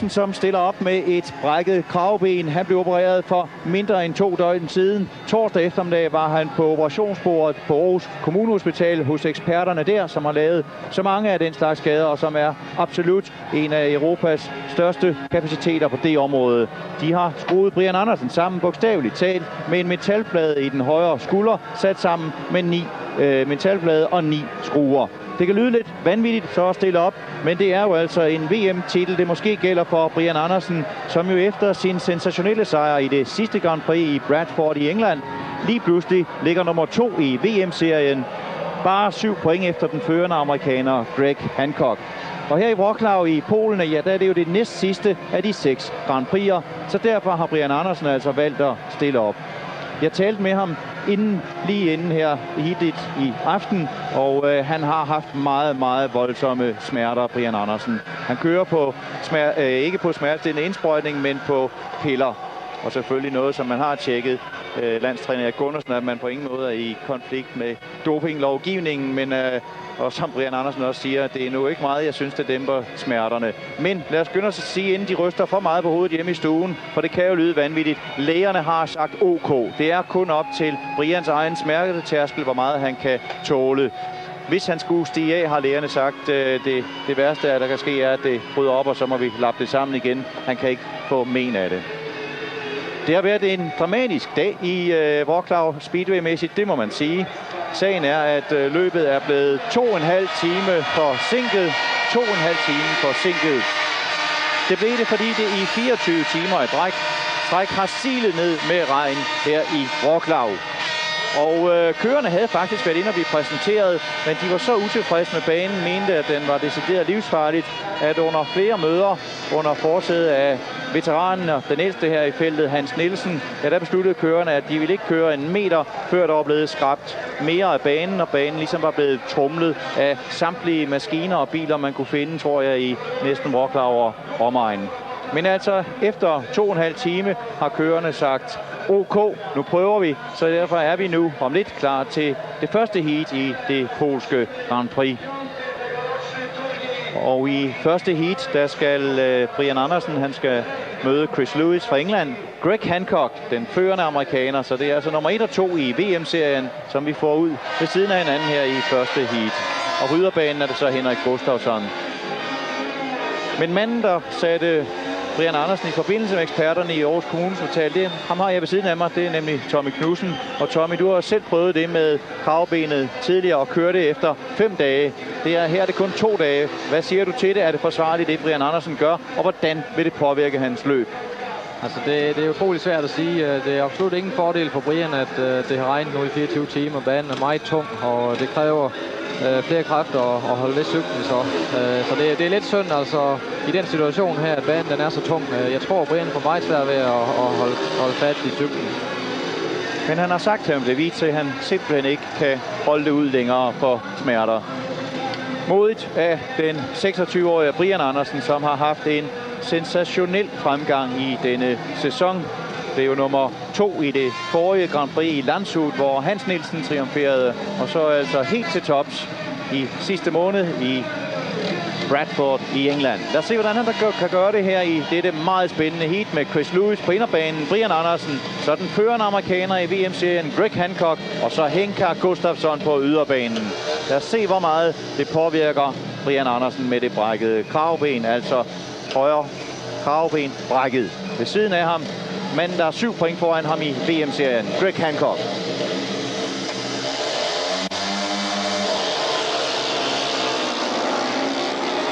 som stiller op med et brækket kravben. Han blev opereret for mindre end 2 døgn siden. Torsdag eftermiddag var han på operationsbordet på Aarhus Kommunehospital hos eksperterne der, som har lavet så mange af den slags skader, og som er absolut en af Europas største kapaciteter på det område. De har skruet Brian Andersen sammen, bogstaveligt talt, med en metalplade i den højre skulder, sat sammen med 9 metalplade og 9 skruer. Det kan lyde lidt vanvittigt så at stille op, men det er jo altså en VM-titel, det måske gælder for Brian Andersen, som jo efter sin sensationelle sejr i det sidste Grand Prix i Bradford i England, lige pludselig ligger nummer 2 i VM-serien. Bare 7 point efter den førende amerikaner Greg Hancock. Og her i Wrocław i Polen, ja, der er det jo det næst sidste af de 6 Grand Prix'er, så derfor har Brian Andersen altså valgt at stille op. Jeg talte med ham lige inden her heatet i aften, og han har haft meget voldsomme smerter, Brian Andersen. Han kører på ikke på smertestillende indsprøjtning, men på piller. Og selvfølgelig noget, som man har tjekket landstræner Erik Gundersen, at man på ingen måde er i konflikt med dopinglovgivningen, men og som Brian Andersen også siger, det er nu ikke meget, jeg synes, det dæmper smerterne. Men lad os skynde os at sige, inden de ryster for meget på hovedet hjemme i stuen, for det kan jo lyde vanvittigt. Lægerne har sagt OK. Det er kun op til Brians egen smertetærskel, hvor meget han kan tåle. Hvis han skulle stige af, har lægerne sagt, det værste, der kan ske, er, at det bryder op, og så må vi lappe det sammen igen. Han kan ikke få men af det. Det har været en dramatisk dag i Wrocław Speedway-mæssigt, det må man sige. Sagen er, at løbet er blevet 2,5 time forsinket. 2,5 time forsinket. Det blev det, fordi det i 24 timer i træk har silet ned med regn her i Wrocław. Og kørerne havde faktisk været inde og blive præsenteret, men de var så utilfredse med banen, mente, at den var decideret livsfarligt, at under flere møder under forsædet af veteranen og den ældste her i feltet, Hans Nielsen, ja, der besluttede kørerne, at de ville ikke køre en meter, før der var blevet skrabt mere af banen, og banen ligesom var blevet tromlet af samtlige maskiner og biler, man kunne finde, tror jeg, i næsten Wrocław og omegnen. Men altså, efter 2,5 time har kørerne sagt, OK, nu prøver vi, så derfor er vi nu om lidt klar til det første heat i det polske Grand Prix. Og i første heat, der skal Brian Andersen, han skal møde Chris Lewis fra England. Greg Hancock, den førende amerikaner, så det er altså nummer 1 og 2 i VM-serien, som vi får ud ved siden af hinanden her i første heat. Og rydderbanen er det så Henrik Gustafsson. Men manden, der satte Brian Andersen i forbindelse med eksperterne i Aarhus Kommunehospital, det ham har jeg ved siden af mig, det er nemlig Tommy Knudsen. Og Tommy, du har selv prøvet det med kravbenet tidligere og kørte det efter 5 dage. Her er det kun 2 dage. Hvad siger du til det? Er det forsvarligt, det Brian Andersen gør? Og hvordan vil det påvirke hans løb? Altså det er utroligt svært at sige. Det er absolut ingen fordel for Brian, at det har regnet nu i 24 timer. Banen er meget tung, og det kræver flere kræfter at holde ved cyklen. Så det er lidt synd altså i den situation her, at banen den er så tung. Jeg tror, Brian får meget svært ved at holde fat i cyklen. Men han har sagt til ham, det viser, at han simpelthen ikke kan holde det ud længere for smerter. Modigt af den 26-årige Brian Andersen, som har haft en sensationel fremgang i denne sæson. Det er jo nummer 2 i det forrige Grand Prix i Landshut, hvor Hans Nielsen triumferede, og så altså helt til tops i sidste måned i Bradford i England. Lad os se, hvordan han kan gøre det her i dette meget spændende heat med Chris Lewis på inderbanen, Brian Andersen, så den førende amerikaner i VM-serien Greg Hancock, og så Henrik Gustafsson på yderbanen. Lad os se, hvor meget det påvirker Brian Andersen med det brækkede kravben, altså højre kravben brækket. Ved siden af ham, manden der er 7 point foran ham i VM-serien, Greg Hancock.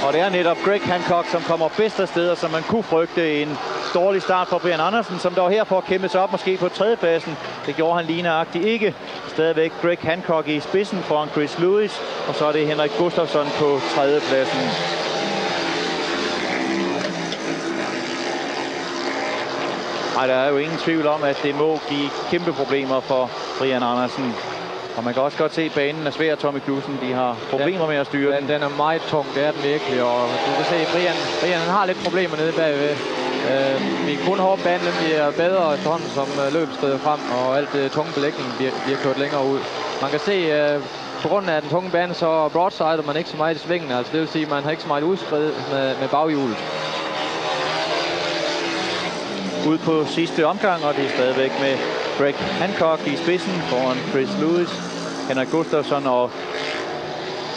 Og det er netop Greg Hancock, som kommer bedst af steder, som man kunne frygte en dårlig start for Brian Andersen, som der var her for at kæmpe sig op måske på 3. pladsen. Det gjorde han lige nøjagtigt ikke. Stadigvæk Greg Hancock i spidsen foran Chris Lewis, og så er det Henrik Gustafsson på 3. pladsen. Ej, der er jo ingen tvivl om, at det må give kæmpe problemer for Brian Andersen. Og man kan også godt se, at banen er svær, Tommy Knudsen. De har problemer med at styre den. Den er meget tung, det er den virkelig. Og du kan se, Brian han har lidt problemer nede bagved. Vi kunne håbe, at banen bliver bedre efterhånden, som løbet skrider frem, og alt det tunge belægning bliver kørt længere ud. Man kan se, på grund af den tunge bane, så broadsider man ikke så meget i svingen. Altså det vil sige, at man har ikke så meget udskred med baghjulet. ud på sidste omgang, og det er stadigvæk med Greg Hancock i spidsen foran Chris Lewis, Henrik Gustafsson og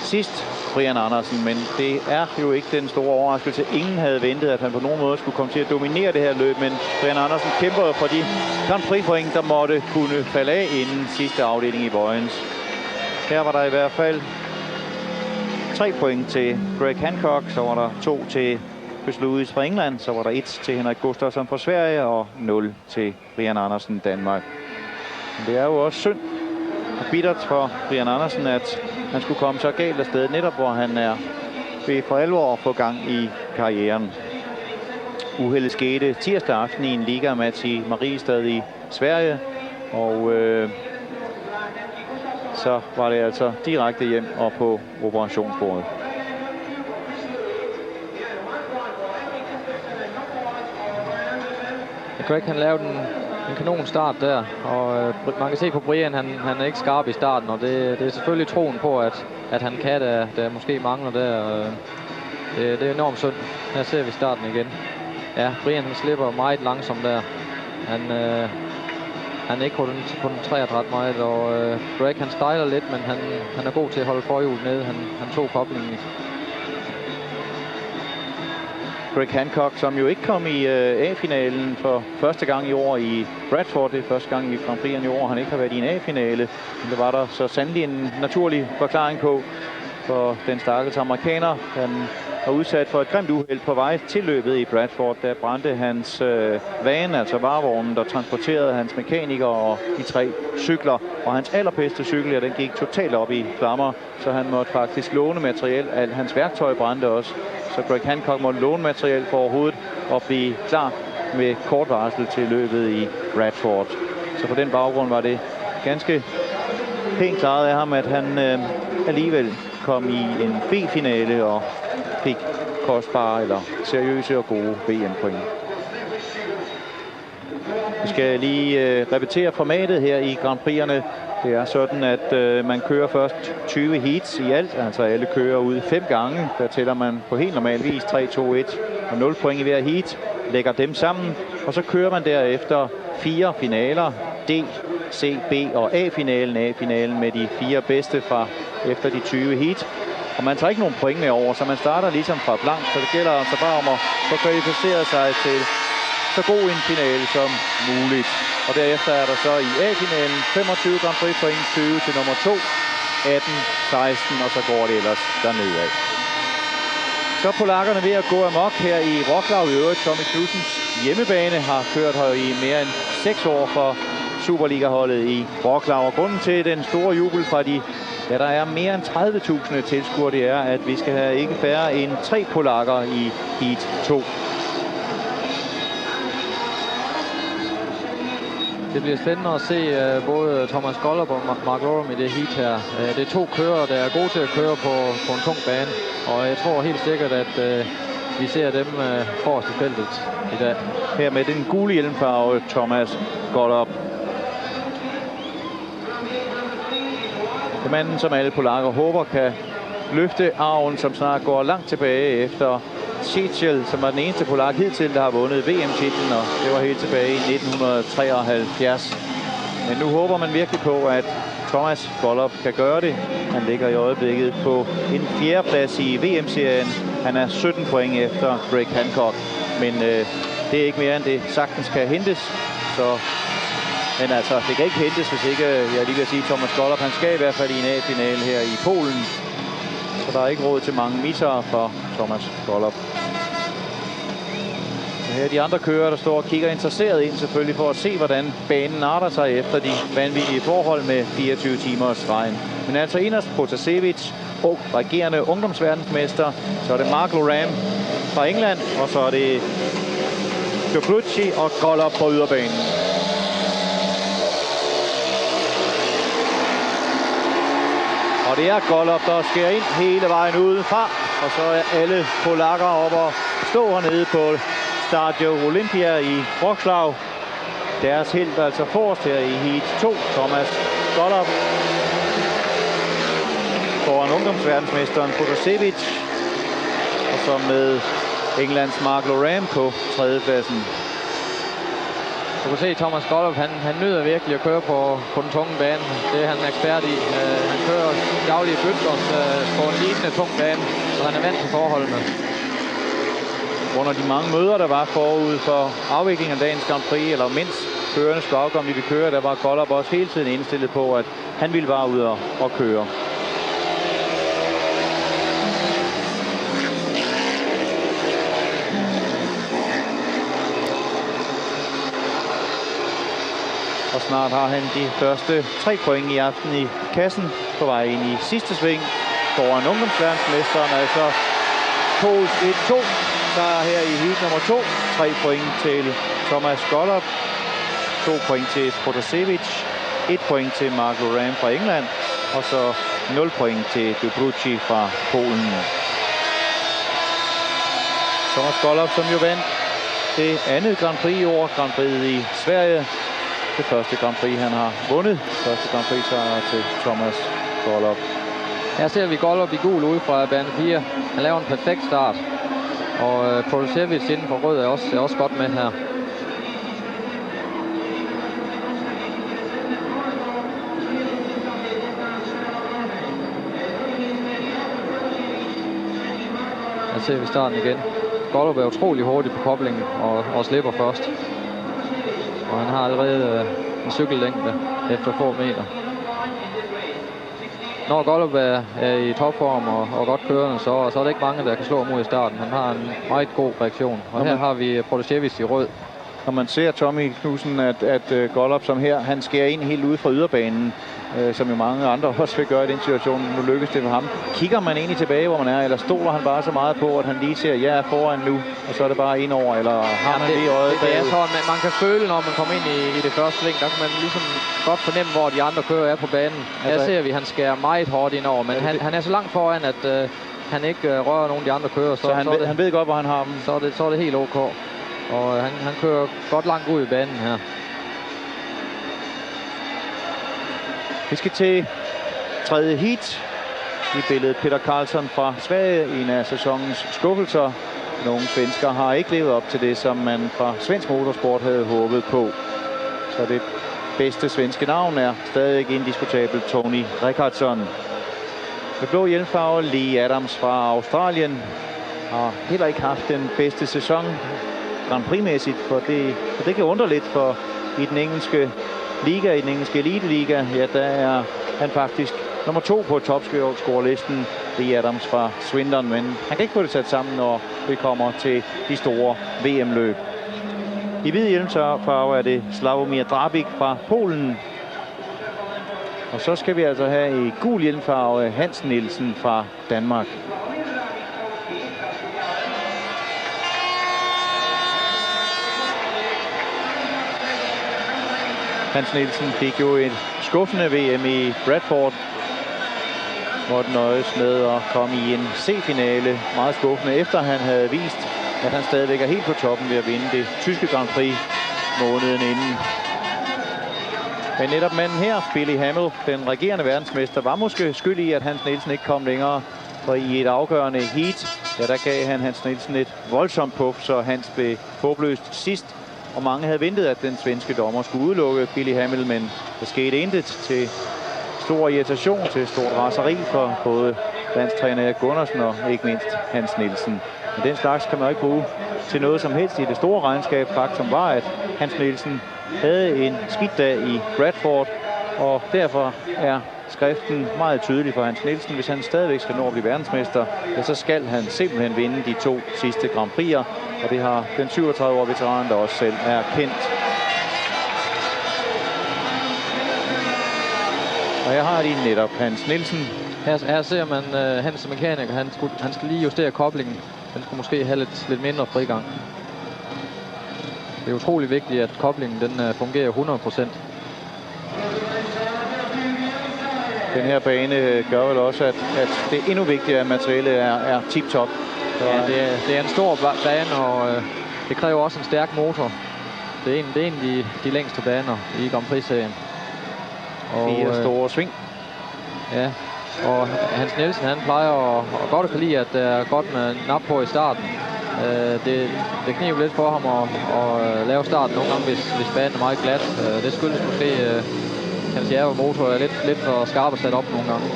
sidst Brian Andersen, men det er jo ikke den store overraskelse. Ingen havde ventet, at han på nogen måde skulle komme til at dominere det her løb, men Brian Andersen kæmper for de Grand Prix-point, der måtte kunne falde af inden sidste afdeling i Vojens. Her var der i hvert fald 3 point til Greg Hancock, så var der 2 til Chris Lewis fra England, så var der 1 til Henrik Gustafsson fra Sverige og 0 til Brian Andersen Danmark. Men det er jo også synd og bittert for Brian Andersen, at han skulle komme så galt afsted, netop hvor han er ved for alvor at få gang i karrieren. Uheldet skete tirsdag aften i en ligamatch i Mariestad i Sverige, og så var det altså direkte hjem og på operationsbordet. Greg han lavede en kanon start der, og man kan se på Brian, han er ikke skarp i starten, og det er selvfølgelig troen på, at han kan, der måske mangler der. Det er enormt synd. Her ser vi starten igen. Ja, Brian han slipper meget langsomt der. Han er ikke på den 33 meget, og Greg han stejler lidt, men han er god til at holde forhjulet nede. Han tog koblingen. Greg Hancock, som jo ikke kom i A-finalen for første gang i år i Bradford. Det er første gang i Grand Prix'en i år, han ikke har været i en A-finale. Men det var der så sandelig en naturlig forklaring på for den stakkels amerikaner. Han var udsat for et grimt uheld på vej til løbet i Bradford. Der brændte hans van, altså varevognen, der transporterede hans mekanikere og de 3 cykler. Og hans allerbedste cykel, ja, den gik totalt op i flammer, så han måtte faktisk låne materiel. Alt hans værktøj brændte også. Så Greg Hancock måtte låne materiel for overhovedet at blive klar med kort varsel til løbet i Bradford. Så på den baggrund var det ganske pænt klaret af ham, at han alligevel kom i en B-finale og fik kostbare eller seriøse og gode VM-point. Vi skal lige repetere formatet her i Grand Prix'erne. Det er sådan, at man kører først 20 heats i alt, altså alle kører ud 5 gange. Der tæller man på helt normal vis 3, 2, 1 og 0 point i hver heat. Lægger dem sammen, og så kører man derefter 4 finaler. D, C, B og A-finalen. A-finalen med de 4 bedste fra efter de 20 heat. Og man tager ikke nogen point med over, så man starter ligesom fra blank. Så det gælder altså bare om at få kvalificeret sig til så god en finale som muligt. Og derefter er der så i A-finalen 25 Grand Prix point, 20 til nummer 2, 18, 16, og så går det ellers dernede af. Så er polakkerne ved at gå amok her i Wrocław. I øvrigt, Tommy Knudsens hjemmebane har kørt her i mere end 6 år for Superliga-holdet i Wrocław. Og grunden til den store jubel fra der er mere end 30.000 tilskuere, det er, at vi skal have ikke færre end 3 polakker i heat 2. Det bliver spændende at se både Thomas Gollop og Mark Rorem i det heat her. Det er 2 kører, der er gode til at køre på en tung bane. Og jeg tror helt sikkert, at vi ser dem forrest i feltet i dag. Her med den gule hjelmfarve, Thomas Gollop. Det manden, som alle polakker håber kan løfte arven, som snart går langt tilbage efter Sitchel, som var den eneste polak hidtil, der har vundet VM-titlen, og det var helt tilbage i 1973. Men nu håber man virkelig på, at Thomas Gollop kan gøre det. Han ligger i øjeblikket på en 4. plads i VM-serien. Han er 17 point efter Greg Hancock, men det er ikke mere end det sagtens kan hentes. Men altså, det kan ikke hentes, hvis ikke, jeg lige vil sige, Thomas Gollop. Han skal i hvert fald i en A-finale her i Polen. Så der er ikke råd til mange misser for Thomas Gollop. Så her er de andre kører, der står og kigger interesseret ind selvfølgelig for at se, hvordan banen arter sig efter de vanvittige forhold med 24 timers regn. Men altså inderst Protasevich og regerende ungdomsverdensmester. Så er det Mark Loram fra England, og så er det Djoglucci og Gollop på yderbanen. Og det er Gollop, der skærer ind hele vejen udenfra. Og så er alle polakker oppe og stå hernede på Stadio Olympia i Wrocław. Deres helt altså forrest her i heat 2, Thomas Gollop. Foran ungdomsverdensmesteren Protasevich. Og så med Englands Mark Loram på 3. pladsen. Du kan se, Thomas Gollop, han nyder virkelig at køre på den tunge bane. Det er han ekspert i. Han kører daglige bygders på en lignende tung bane, så han er vant til forholdene. Under de mange møder, der var forud for afviklingen af dagens Grand Prix, eller mindst førerne skulle afgøre, om de ville køre, der var Gollop også hele tiden indstillet på, at han ville bare ud og køre. Og snart har han de første 3 point i aften i kassen på vej ind i sidste sving foran ungdomsverdensmesteren, altså Pols 1-2. Der er her i heat nummer 2. 3 point til Thomas Gollop, 2 point til Protasevich, 1 point til Mark Loran fra England, og så 0 point til Dubrucci fra Polen. Thomas Gollop, som jo vandt det andet Grand Prix i år, Grand Prix i Sverige. Det første Grand Prix, han har vundet. Første Grand Prix sejr til Thomas Gollop. Her ser vi Gollop i gul ude fra bane 4. Han laver en perfekt start. Og Protasevich inden for rød er også godt med her. Her ser vi starten igen. Gollop er utrolig hurtig på koblingen og slipper først. Og han har allerede en cykellængde efter få meter. Når Gollop er i topform og godt kørende, så er det ikke mange, der kan slå mod i starten. Han har en meget god reaktion. Og her har vi Protasevich i rød. Når man ser Tommy Knudsen, at Gollop som her, han skærer ind helt ude fra yderbanen, som jo mange andre også vil gøre i den situation. Nu lykkes det for ham. Kigger man egentlig tilbage, hvor man er, eller stoler han bare så meget på, at han lige ser, jeg er foran nu, og så er det bare ind over, eller har man det i øjet? Det er sådan, at man kan føle, når man kommer ind i det første sving, der kan man ligesom godt fornemme, hvor de andre kører er på banen. Her ser vi, at han skærer meget hårdt ind over, men han er så langt foran, at han ikke rører nogen af de andre kører. Så han ved godt, hvor han har dem. Så er det helt ok. Og han kører godt langt ud i banen her. Vi skal til tredje heat. I billedet Peter Karlsson fra Sverige, en af sæsonens skuffelser. Nogle svensker har ikke levet op til det, som man fra svensk motorsport havde håbet på. Så det bedste svenske navn er stadig indiskutabelt Tony Rickardsson. Med blå hjelmfarve, Lee Adams fra Australien har heller ikke haft den bedste sæson Grand Prix-mæssigt, for det kan undre lidt, for i den engelske liga, i den engelske elite-liga, ja, der er han faktisk nummer 2 på topscorerlisten, Lee Adams fra Swindon, men han kan ikke få det sat sammen, når vi kommer til de store VM-løb. I hvid hjelmfarve er det Sławomir Drabik fra Polen. Og så skal vi altså have i gul hjelmfarve Hans Nielsen fra Danmark. Hans Nielsen fik jo et skuffende VM i Bradford, hvor den nøjes med at komme i en C-finale. Meget skuffende, efter han havde vist, at han stadigvæk er helt på toppen ved at vinde det tyske Grand Prix måneden inden. Men netop manden her, Billy Hamill, den regerende verdensmester, var måske skyld i, at Hans Nielsen ikke kom længere. For i et afgørende heat, ja, der gav han Hans Nielsen et voldsomt puff, så Hans blev håbløst sidst. Og mange havde ventet, at den svenske dommer skulle udelukke Billy Hamill, men der skete intet, til stor irritation, til stort raseri for både landstræner Erik Gundersen og ikke mindst Hans Nielsen. Men den slags kan man ikke bruge til noget som helst i det store regnskab. Faktum var, at Hans Nielsen havde en skidt dag i Bradford, og derfor er skriften meget tydelig for Hans Nielsen. Hvis han stadigvæk skal nå at blive verdensmester, ja, så skal han simpelthen vinde de 2 sidste Grand Prix'er, og det har den 37-årige veteran, der også selv er kendt. Og her har de netop Hans Nielsen. Her ser man Hans mekaniker. Han skal lige justere koblingen. Den skulle måske have lidt mindre frigang. Det er utrolig vigtigt, at koblingen den fungerer 100%. Den her bane gør vel også, at det er endnu vigtigere, at materialet er tip-top. Ja, det er en stor bane, og det kræver også en stærk motor. Det er en af de længste baner i Grand Prix-serien. 4 store sving. Ja, og Hans Nielsen, han plejer at godt kan lide, at der er godt med nap på i starten. Det kniver lidt for ham at lave starten nogle gange, hvis banen er meget glat. Det skyldes måske, hans motor er lidt for skarp at sætte op nogle gange.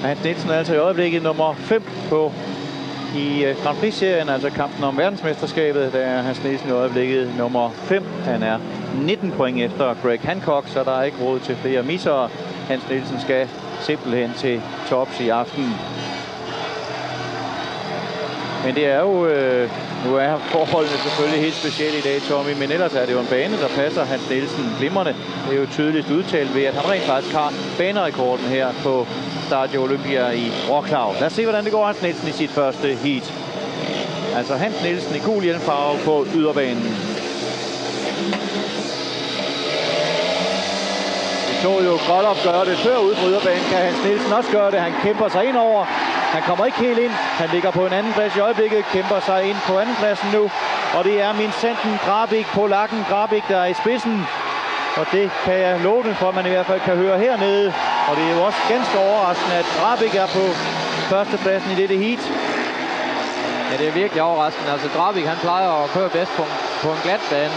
Hans Nielsen er altså i øjeblikket nummer 5 i Grand Prix-serien, altså kampen om verdensmesterskabet. Der er Hans Nielsen i øjeblikket nummer 5. Han er 19 point efter Greg Hancock, så der er ikke råd til flere misser. Hans Nielsen skal simpelthen til tops i aften. Men det er jo, nu er forholdene selvfølgelig helt specielle i dag, Tommy, men ellers er det jo en bane, der passer Hans Nielsen glimrende. Det er jo tydeligt udtalt ved, at han rent faktisk har banerekorden her på Stadio Olympia i Wroclaw. Lad os se, hvordan det går Hans Nielsen i sit første heat. Altså Hans Nielsen i gul hjelmfarve på yderbanen. Vi så jo godt op gøre det før ude på yderbanen. Kan Hans Nielsen også gøre det? Han kæmper sig ind over. Han kommer ikke helt ind. Han ligger på en anden plads i øjeblikket. Kæmper sig ind på andenpladsen nu. Og det er Minsanten Grabik, polakken Grabik, der er i spidsen. Og det kan jeg love den for, at man i hvert fald kan høre hernede. Og det er jo også ganske overraskende, at Grabik er på førstepladsen i dette heat. Ja, det er virkelig overraskende. Altså Grabik, han plejer at køre bedst på en glat bane.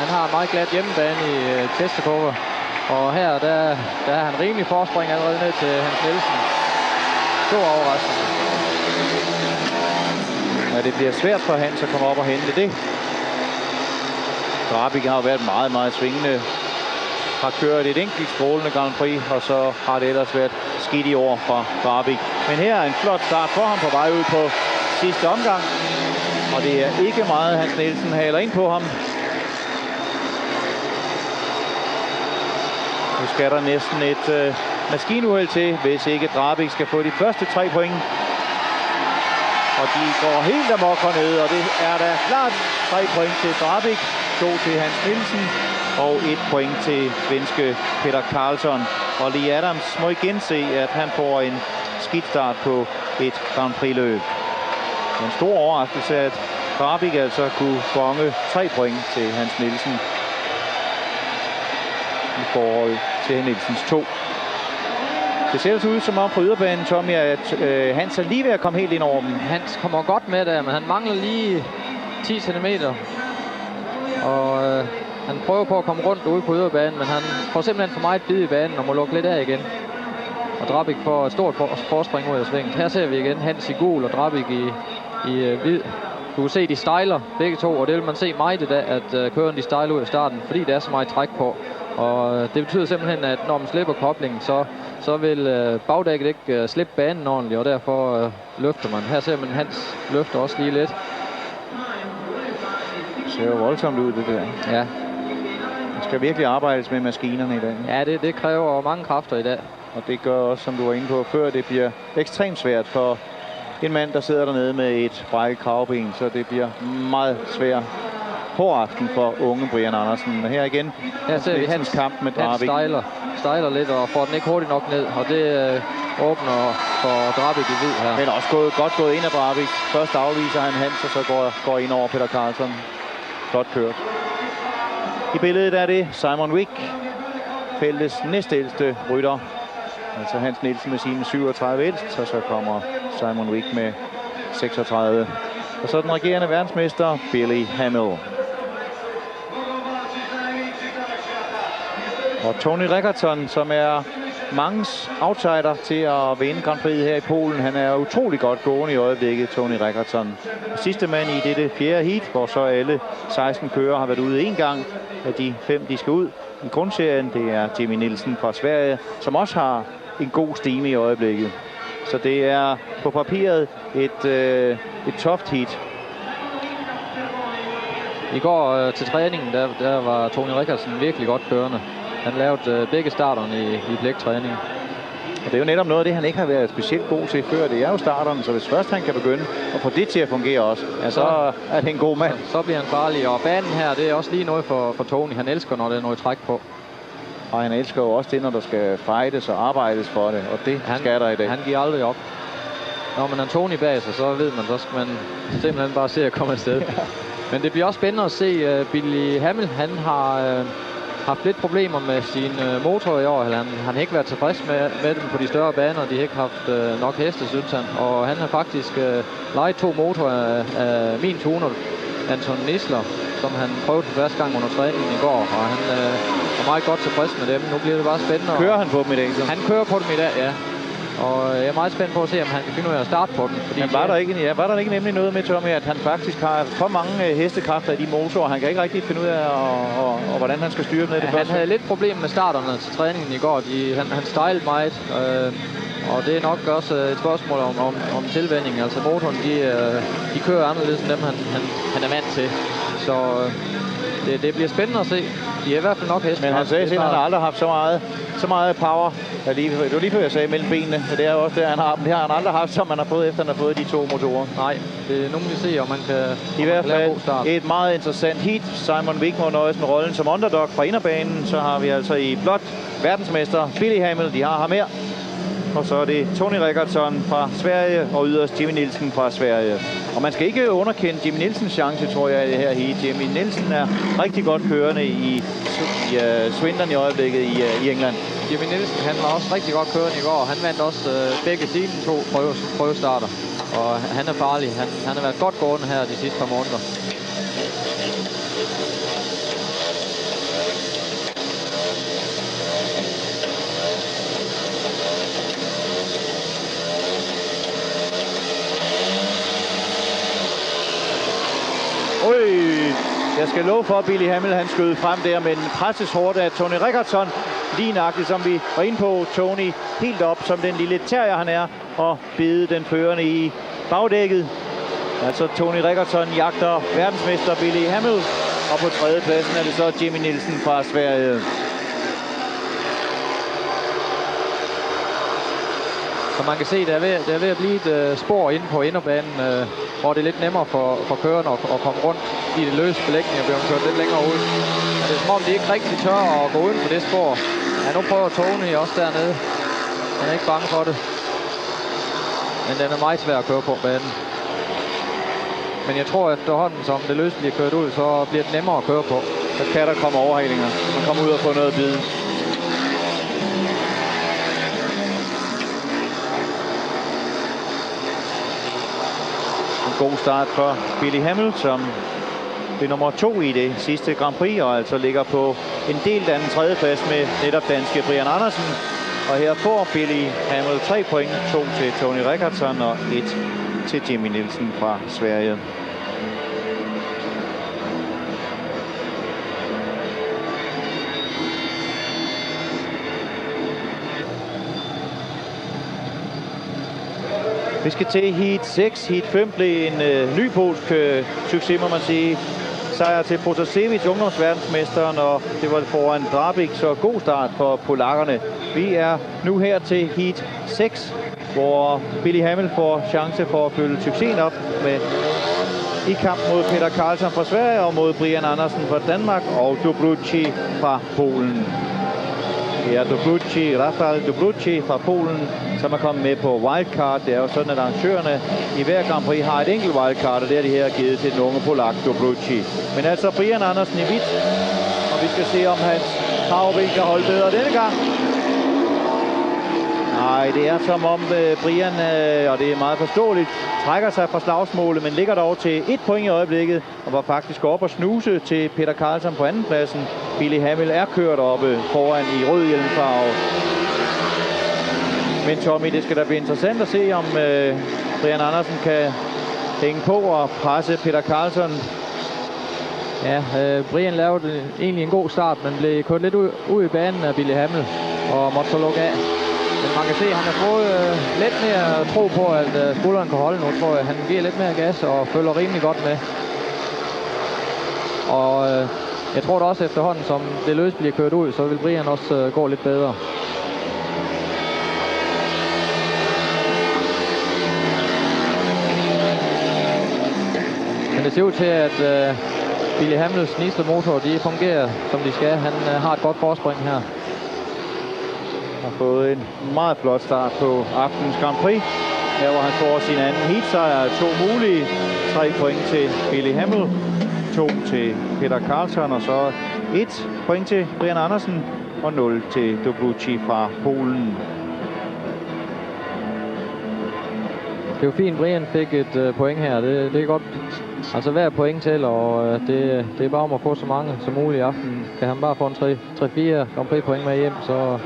Han har en meget glat hjemmebane i Testekova. Og her, der er han rimelig forspring allerede ned til Hans Nielsen. Stor overraskelse. Ja, det bliver svært for Hans at komme op og hente det. Grabik har jo været meget, meget svingende. Har kørt et enkelt strålende Grand Prix, og så har det ellers været skidt i år fra Grabik. Men her er en flot start for ham på vej ud på sidste omgang. Og det er ikke meget, Hans Nielsen haler ind på ham. Nu skal der næsten et maskinuheld til, hvis ikke Grabik skal få de første 3 point. Og de går helt amok hernede, og det er da klart 3 point til Grabik, 2 til Hans Nielsen og 1 point til svenske Peter Karlsson. Og Lee Adams må igen se, at han får en skidt start på et Grand Prix-løb. En stor overraskelse, at Grabik altså kunne bonge 3 point til Hans Nielsen i forhold til Nielsens 2. Det ser ud som om på yderbanen, Tommy, at Hans er lige ved at komme helt ind over dem. Hans kommer godt med der, men han mangler lige 10 cm. Og han prøver på at komme rundt ude på yderbanen, men han får simpelthen for meget bid i banen og må lukke lidt af igen. Og Grabik får et stort forspring ud af svinget. Her ser vi igen Hans i gul og Grabik i hvid. Du kan se, de stejler begge to, og det vil man se meget i dag, at køren de stejler ud af starten, fordi der er så meget træk på. Og det betyder simpelthen, at når man slipper koblingen, så vil bagdækket ikke slippe banen ordentligt, og derfor løfter man. Her ser man Hans løfter også lige lidt. Det ser jo voldsomt ud, det der. Ja. Der skal virkelig arbejdes med maskinerne i dag. Ja, det kræver mange kræfter i dag. Og det gør også, som du var inde på før, det bliver ekstremt svært for en mand, der sidder dernede med et brækket kravben. Så det bliver meget svært hård aften for unge Brian Andersen. Men her igen, her ser vi Hans kamp med Grabik. Hans stejler lidt og får den ikke hurtigt nok ned. Og det åbner for Grabik i hvid her. Men også godt gået ind af Grabik. Først afviser han Hans, og så går ind over Peter Karlsson. Flot kørt. I billedet er det Simon Wick, feltets næstældste rytter. Altså Hans Nielsen med sine 37 ældst, og så kommer Simon Wick med 36. Og så den regerende verdensmester, Billy Hamill. Og Tony Rickardsson, som er mangens outsider til at vinde Grand Prix her i Polen. Han er utrolig godt gående i øjeblikket, Tony Rickardsson. Sidste mand i dette fjerde heat, hvor så alle 16 kører har været ude en gang. Af de 5, de skal ud i grundserien, det er Jimmy Nielsen fra Sverige, som også har en god stime i øjeblikket. Så det er på papiret et tough heat. I går til træningen, der var Tony Rickardsson virkelig godt kørende. Han lavede begge starterne i blæktræning. Og det er jo netop noget af det, han ikke har været specielt god til før. Det er jo starterne, så hvis først han kan begynde at få det til at fungere også, ja, så er det en god mand. Så bliver han farlig, og banen her, det er også lige noget for Tony. Han elsker, når der er noget træk på. Og han elsker jo også det, når der skal fightes og arbejdes for det, og det skal der i dag. Han giver aldrig op. Når man er Tony bag sig, så ved man, så skal man simpelthen bare se at komme afsted. Ja. Men det bliver også spændende at se Billy Hamill. Han har haft lidt problemer med sin motor i år. Han har ikke været tilfreds med dem på de større baner. De har ikke haft nok heste, synes han. Og han har faktisk lejet 2 motorer af min tuner, Anton Nisler, som han prøvede for første gang under træningen i går. Og han er meget godt tilfreds med dem. Nu bliver det bare spændende. Kører han på dem i dag? Så? Han kører på dem i dag, ja. Og jeg er meget spændt på at se, om han kan finde ud af at starte på den. Fordi men var der ikke nemlig noget med, Tommy, at han faktisk har for mange hestekræfter i de motorer, han kan ikke rigtig finde ud af, og hvordan han skal styre dem ned det første? Han havde lidt problemer med starterne til træningen i går. Han stejlede meget, og det er nok også et spørgsmål om tilvænning. Altså motoren, de kører anderledes end dem, han er vant til. Så det bliver spændende at se. De er i hvert fald nok heste. Men han sagde selv, at han har aldrig haft så meget power. Det var lige før jeg sagde mellem benene. Det er jo også det, han har. Det har han aldrig haft, som han har fået, efter han har fået de 2 motorer. Nej, det er nogen, vi ser, om man kan i hvert fald et meget interessant heat. Simon Wigmore nøjes med rollen som underdog fra inderbanen. Så har vi altså i blot verdensmester Billy Hamel. De har ham her. Og så er det Tony Rickardsson fra Sverige og yderst Jimmy Nielsen fra Sverige. Og man skal ikke underkende Jimmy Nielsens chance, tror jeg, i det her heat. Jimmy Nielsen er rigtig godt kørende i Swindon i øjeblikket i England. Jimmy Nielsen, han var også rigtig godt kørende i går. Han vandt også begge sine 2 prøvestarter. Og han er farlig. Han har været godt gående her de sidste par måneder. Jeg skal love for, at Billy Hamel han skød frem der, men presses hårdt af Tony Rickardsson. Lige nøjagtigt, som vi var inde på, Tony helt op, som den lille terrier han er, og bede den førende i bagdækket. Altså Tony Rickardsson jagter verdensmester Billy Hamel, og på 3. pladsen er det så Jimmy Nielsen fra Sverige. Så man kan se, der er ved at blive et spor inde på inderbanen, hvor det er lidt nemmere for kørerne at komme rundt i det løse belægning og blive kørt lidt længere ud. Men det er som om, de ikke rigtig tør at gå uden for det spor. Ja, nu prøver Tony også dernede. Han er ikke bange for det. Men den er meget svær at køre på banen. Men jeg tror efterhånden, som det løse bliver kørt ud, så bliver det nemmere at køre på. Så kan der komme overhalinger. Man kommer ud og få noget at bide. God start for Billy Hamel, som blev nummer 2 i det sidste Grand Prix, og altså ligger på en delt anden 3. plads med netop danske Brian Andersen. Og her får Billy Hamel 3 point, 2 til Tony Rickardsson og 1 til Jimmy Nielsen fra Sverige. Vi skal til heat 6. Heat 5 blev en ny polsk succes, må man sige. Sejr til Protasevich, ungdomsverdensmesteren, og det var foran Drabik, så god start for polakkerne. Vi er nu her til heat 6, hvor Billy Hamel får chance for at følge succesen op med i kamp mod Peter Karlsson fra Sverige og mod Brian Andersen fra Danmark og Dobrucci fra Polen. Det er Rafał Dobrucci fra Polen, som er kommet med på wildcard. Det er jo sådan, at arrangørerne i hver Grand Prix har et enkelt wildcard, og det er de her givet til den unge polak Dobrucci. Men altså Brian Andersen i hvidt, og vi skal se, om hans powerbil kan holde bedre denne gang. Nej, det er som om Brian, og det er meget forståeligt, trækker sig fra slagsmålet, men ligger dog til 1 point i øjeblikket, og var faktisk op og snuse til Peter Karlsson på andenpladsen. Billy Hamel er kørt oppe foran i rød hjelmfarve. Men Tommy, det skal da blive interessant at se, om Brian Andersen kan hænge på og presse Peter Karlsson. Ja, Brian lavede egentlig en god start, men blev kørt lidt ud i banen af Billy Hamel og måtte så lukke af. Men man kan se, at han har fået lidt mere tro på, at skulderen kan holde nu, tror jeg. Han giver lidt mere gas og følger rimelig godt med. Og jeg tror da også efterhånden, som det løs bliver kørt ud, så vil Brian også gå lidt bedre. Men det ser ud til, at Billy Hamels Nisler motor, de fungerer som de skal. Han har et godt forspring her. Har fået en meget flot start på aftenens Grand Prix. Her hvor han får sin anden heatsejr. 2 mulige. 3 point til Billy Hamel. 2 til Peter Karlsson. Og så 1 point til Brian Andersen og 0 til Dobrucki fra Polen. Det er jo fint, Brian fik et point her. Det er godt. Altså hver point til, og det er bare om at få så mange som muligt i aften. Kan han bare få en 3-4 Grand Prix point med hjem, så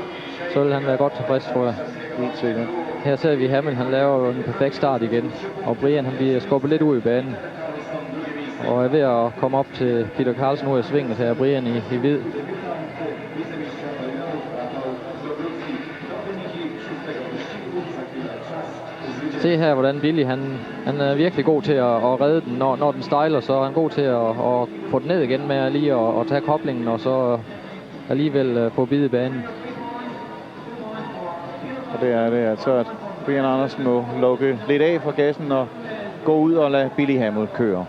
vil han være godt tilfreds, tror jeg. Helt sikkert. Her ser vi Hamill, han laver en perfekt start igen. Og Brian, han bliver skubbet lidt ud i banen. Og er ved at komme op til Peter Carlsen ud af svinget her. Brian i hvid. Se her, hvordan Billy, han er virkelig god til at redde den, når den stejler, så er han god til at få den ned igen med lige at tage koblingen, og så alligevel få bid i banen. Og det er det altså, at Brian Andersen må lukke lidt af fra gassen og gå ud og lade Billy Hamill køre.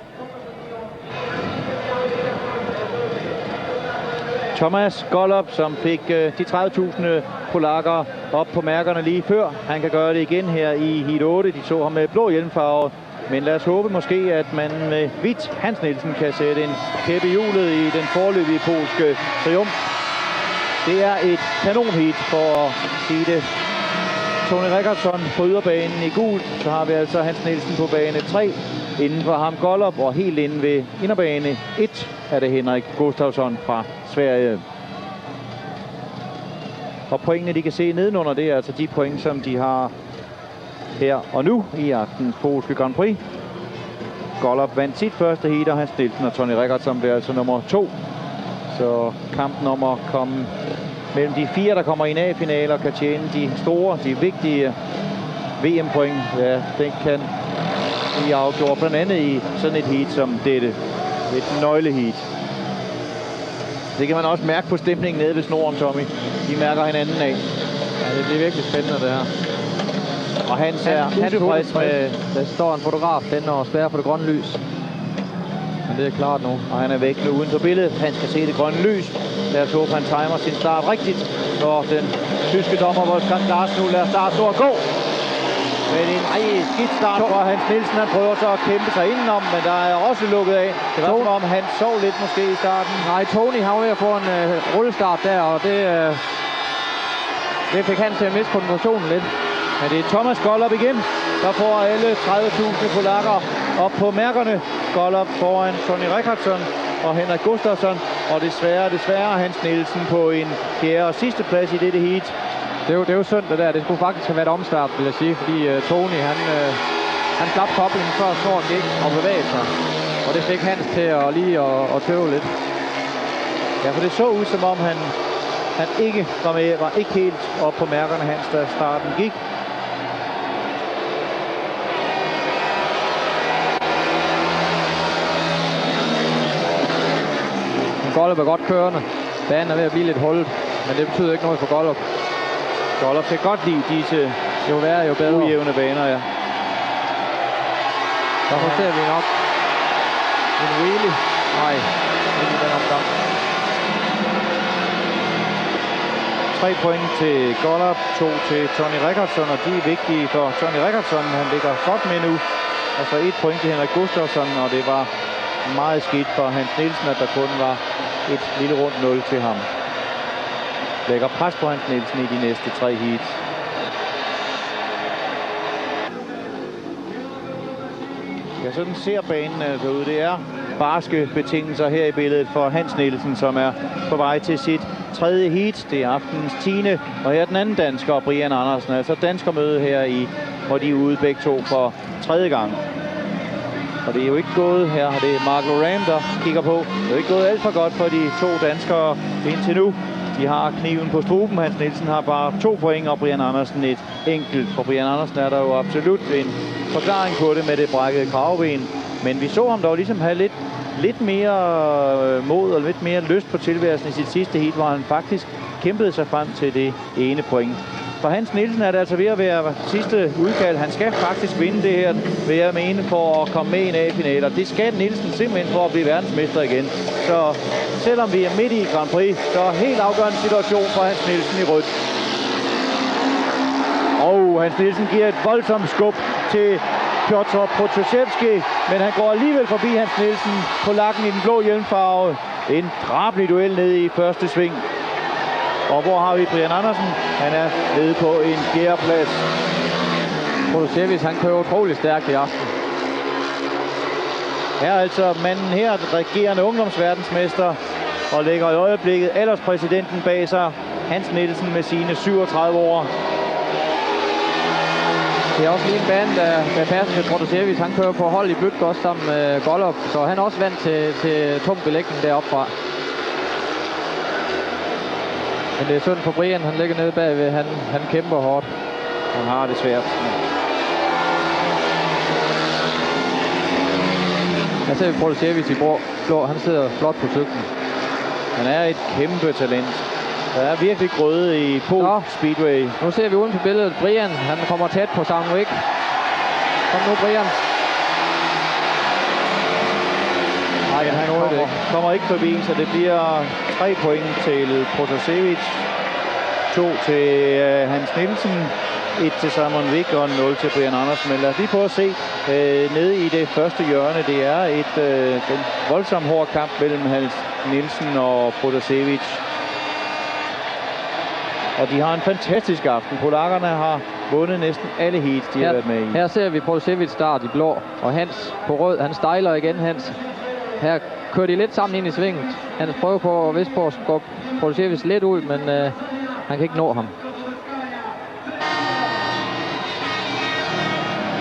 Thomas Gollob, som fik de 30.000 polakker op på mærkerne lige før. Han kan gøre det igen her i heat 8. De så ham med blå hjelmfarve. Men lad os håbe måske, at man med hvidt Hans Nielsen kan sætte en kæp i hjulet i den foreløbige polske triumf. Det er et kanonheat for at sige det. Tony Rickardsson på yderbanen i gul. Så har vi altså Hans Nielsen på bane 3. Inden for ham Gollob, og helt inde ved inderbane 1 er det Henrik Gustafsson fra Sverige. Og pointene, de kan se nedenunder, det er altså de point, som de har her og nu i aftens polske Grand Prix. Gollob vandt sit første heat, og Hans Nielsen og Tony Rickardsson bliver altså nummer 2. Så kampen om at komme mellem de 4, der kommer i en A-finale og kan tjene de store, de vigtige VM-point, ja, den kan blive afgjort blandt andet i sådan et heat som dette. Et nøgleheat. Det kan man også mærke på stemningen nede ved snoren, Tommy. De mærker hinanden af. Ja, det bliver virkelig spændende, det her. Og Hans er tilfreds med... Der står en fotograf den og spærrer for det grønne lys. Men det er klart nu. Og han er væk nu uden for billedet. Han skal se det grønne lys. Lad os håbe, han timer sin start rigtigt. Når den tyske dommer, Wolfgang Larsen, nu lader start stå og gå. Men en skidt start for Hans Nielsen. Han prøver så at kæmpe sig indenom, men der er også lukket af. Det var som om han sov lidt måske i starten. Nej, Tony har ved at få en rullestart der, og det fik han til at miste koncentrationen lidt. Men det er Thomas Gollob igen, der får alle 30.000 polakker op på mærkerne. Gollob foran Tony Rickardsson og Henrik Gustafsson. Og desværre Hans Nielsen på en fjerde og sidste plads i dette heat. Det er jo synd det der. Det skulle faktisk have været omstart, vil jeg sige, fordi Tony han slap koblingen før snoren gik og bevægede sig. Og det fik Hans til at lige at tøve lidt. Ja, for det så ud som om han ikke var med, var ikke helt op på mærkerne Hans, da starten gik. Gollob er godt kørende. Banen er ved at blive lidt hullet, men det betyder ikke noget for Gollob. Gollob kan godt lide disse jo værre, jo bedre. Ujævne baner, ja. Derfor ser vi nok en wheelie. Nej, ikke i den omgang. 3 point til Gollob, 2 til Tony Rickardsson, og de er vigtige for Tony Rickardsson. Han ligger godt med nu. Og så 1 point til Henrik Gustafsson, og det var meget skidt for Hans Nielsen, at der kun var et lille rundt 0 til ham. Lægger pres på Hans Nielsen i de næste 3 heats. Ja, sådan ser banen altså ud. Det er barske betingelser her i billedet for Hans Nielsen, som er på vej til sit 3. heat. Det er aftenens 10. Og her er den anden dansker, Brian Andersen. Altså danskermøde her hvor de er ude begge to for 3. gang. Og det er jo ikke gået, her har det Mark Loram, der kigger på. Det er jo ikke gået alt for godt for de 2 danskere indtil nu. De har kniven på struben. Hans Nielsen har bare 2 point, og Brian Andersen et enkelt. For Brian Andersen er der jo absolut en forklaring på det med det brækkede kravben. Men vi så ham dog ligesom have lidt mere mod og lidt mere lyst på tilværelsen i sit sidste heat, hvor han faktisk kæmpede sig frem til det ene point. For Hans Nielsen er det altså ved at være sidste udkald. Han skal faktisk vinde det her, vil jeg mene, for at komme med i en A-finale. Det skal Nielsen simpelthen for at blive verdensmester igen. Så selvom vi er midt i Grand Prix, så er helt afgørende situation for Hans Nielsen i rødt. Og Hans Nielsen giver et voldsomt skub til Piotr Protasevski, men han går alligevel forbi Hans Nielsen på lakken i den blå hjelmfarve. En drabelig duel nede i første sving. Og hvor har vi Brian Andersen? Han er nede på en fjerdeplads. Protasevich, han kører utroligt stærkt i aften. Her er altså manden her, regerende ungdomsverdensmester, og lægger i øjeblikket alderspræsidenten bag sig, Hans Nielsen med sine 37 år. Det er også lige en bane, der passer til Protasevich. Han kører på hold i Bydgoszcz sammen med Golob, så han er også vant til tung belægning deroppe fra. Men det er synd for Brian, han ligger nede bagved, han kæmper hårdt. Han har det svært. Her ser vi Protasevich i blå, han sidder flot på cyklen. Han er et kæmpe talent. Der er virkelig grøde i Pol Speedway. Nu ser vi uden på billedet Brian, han kommer tæt på Sandvik. Kom nu, Brian. Nej, han kommer ikke forbi, så det bliver 3 point til Protasevich, 2 til Hans Nielsen, 1 til Simon Wick og 0 til Brian Andersen. Men lad os lige prøve at se nede i det første hjørne. Det er en voldsom hård kamp mellem Hans Nielsen og Protasevich. Og de har en fantastisk aften. Polakkerne har vundet næsten alle heats, de har været med i. Her ser vi Protasevich start i blå, og Hans på rød. Han stejler igen, Hans. Her kører de lidt sammen ind i svinget. Han prøver på at skubbe Protasevich lidt ud, men han kan ikke nå ham.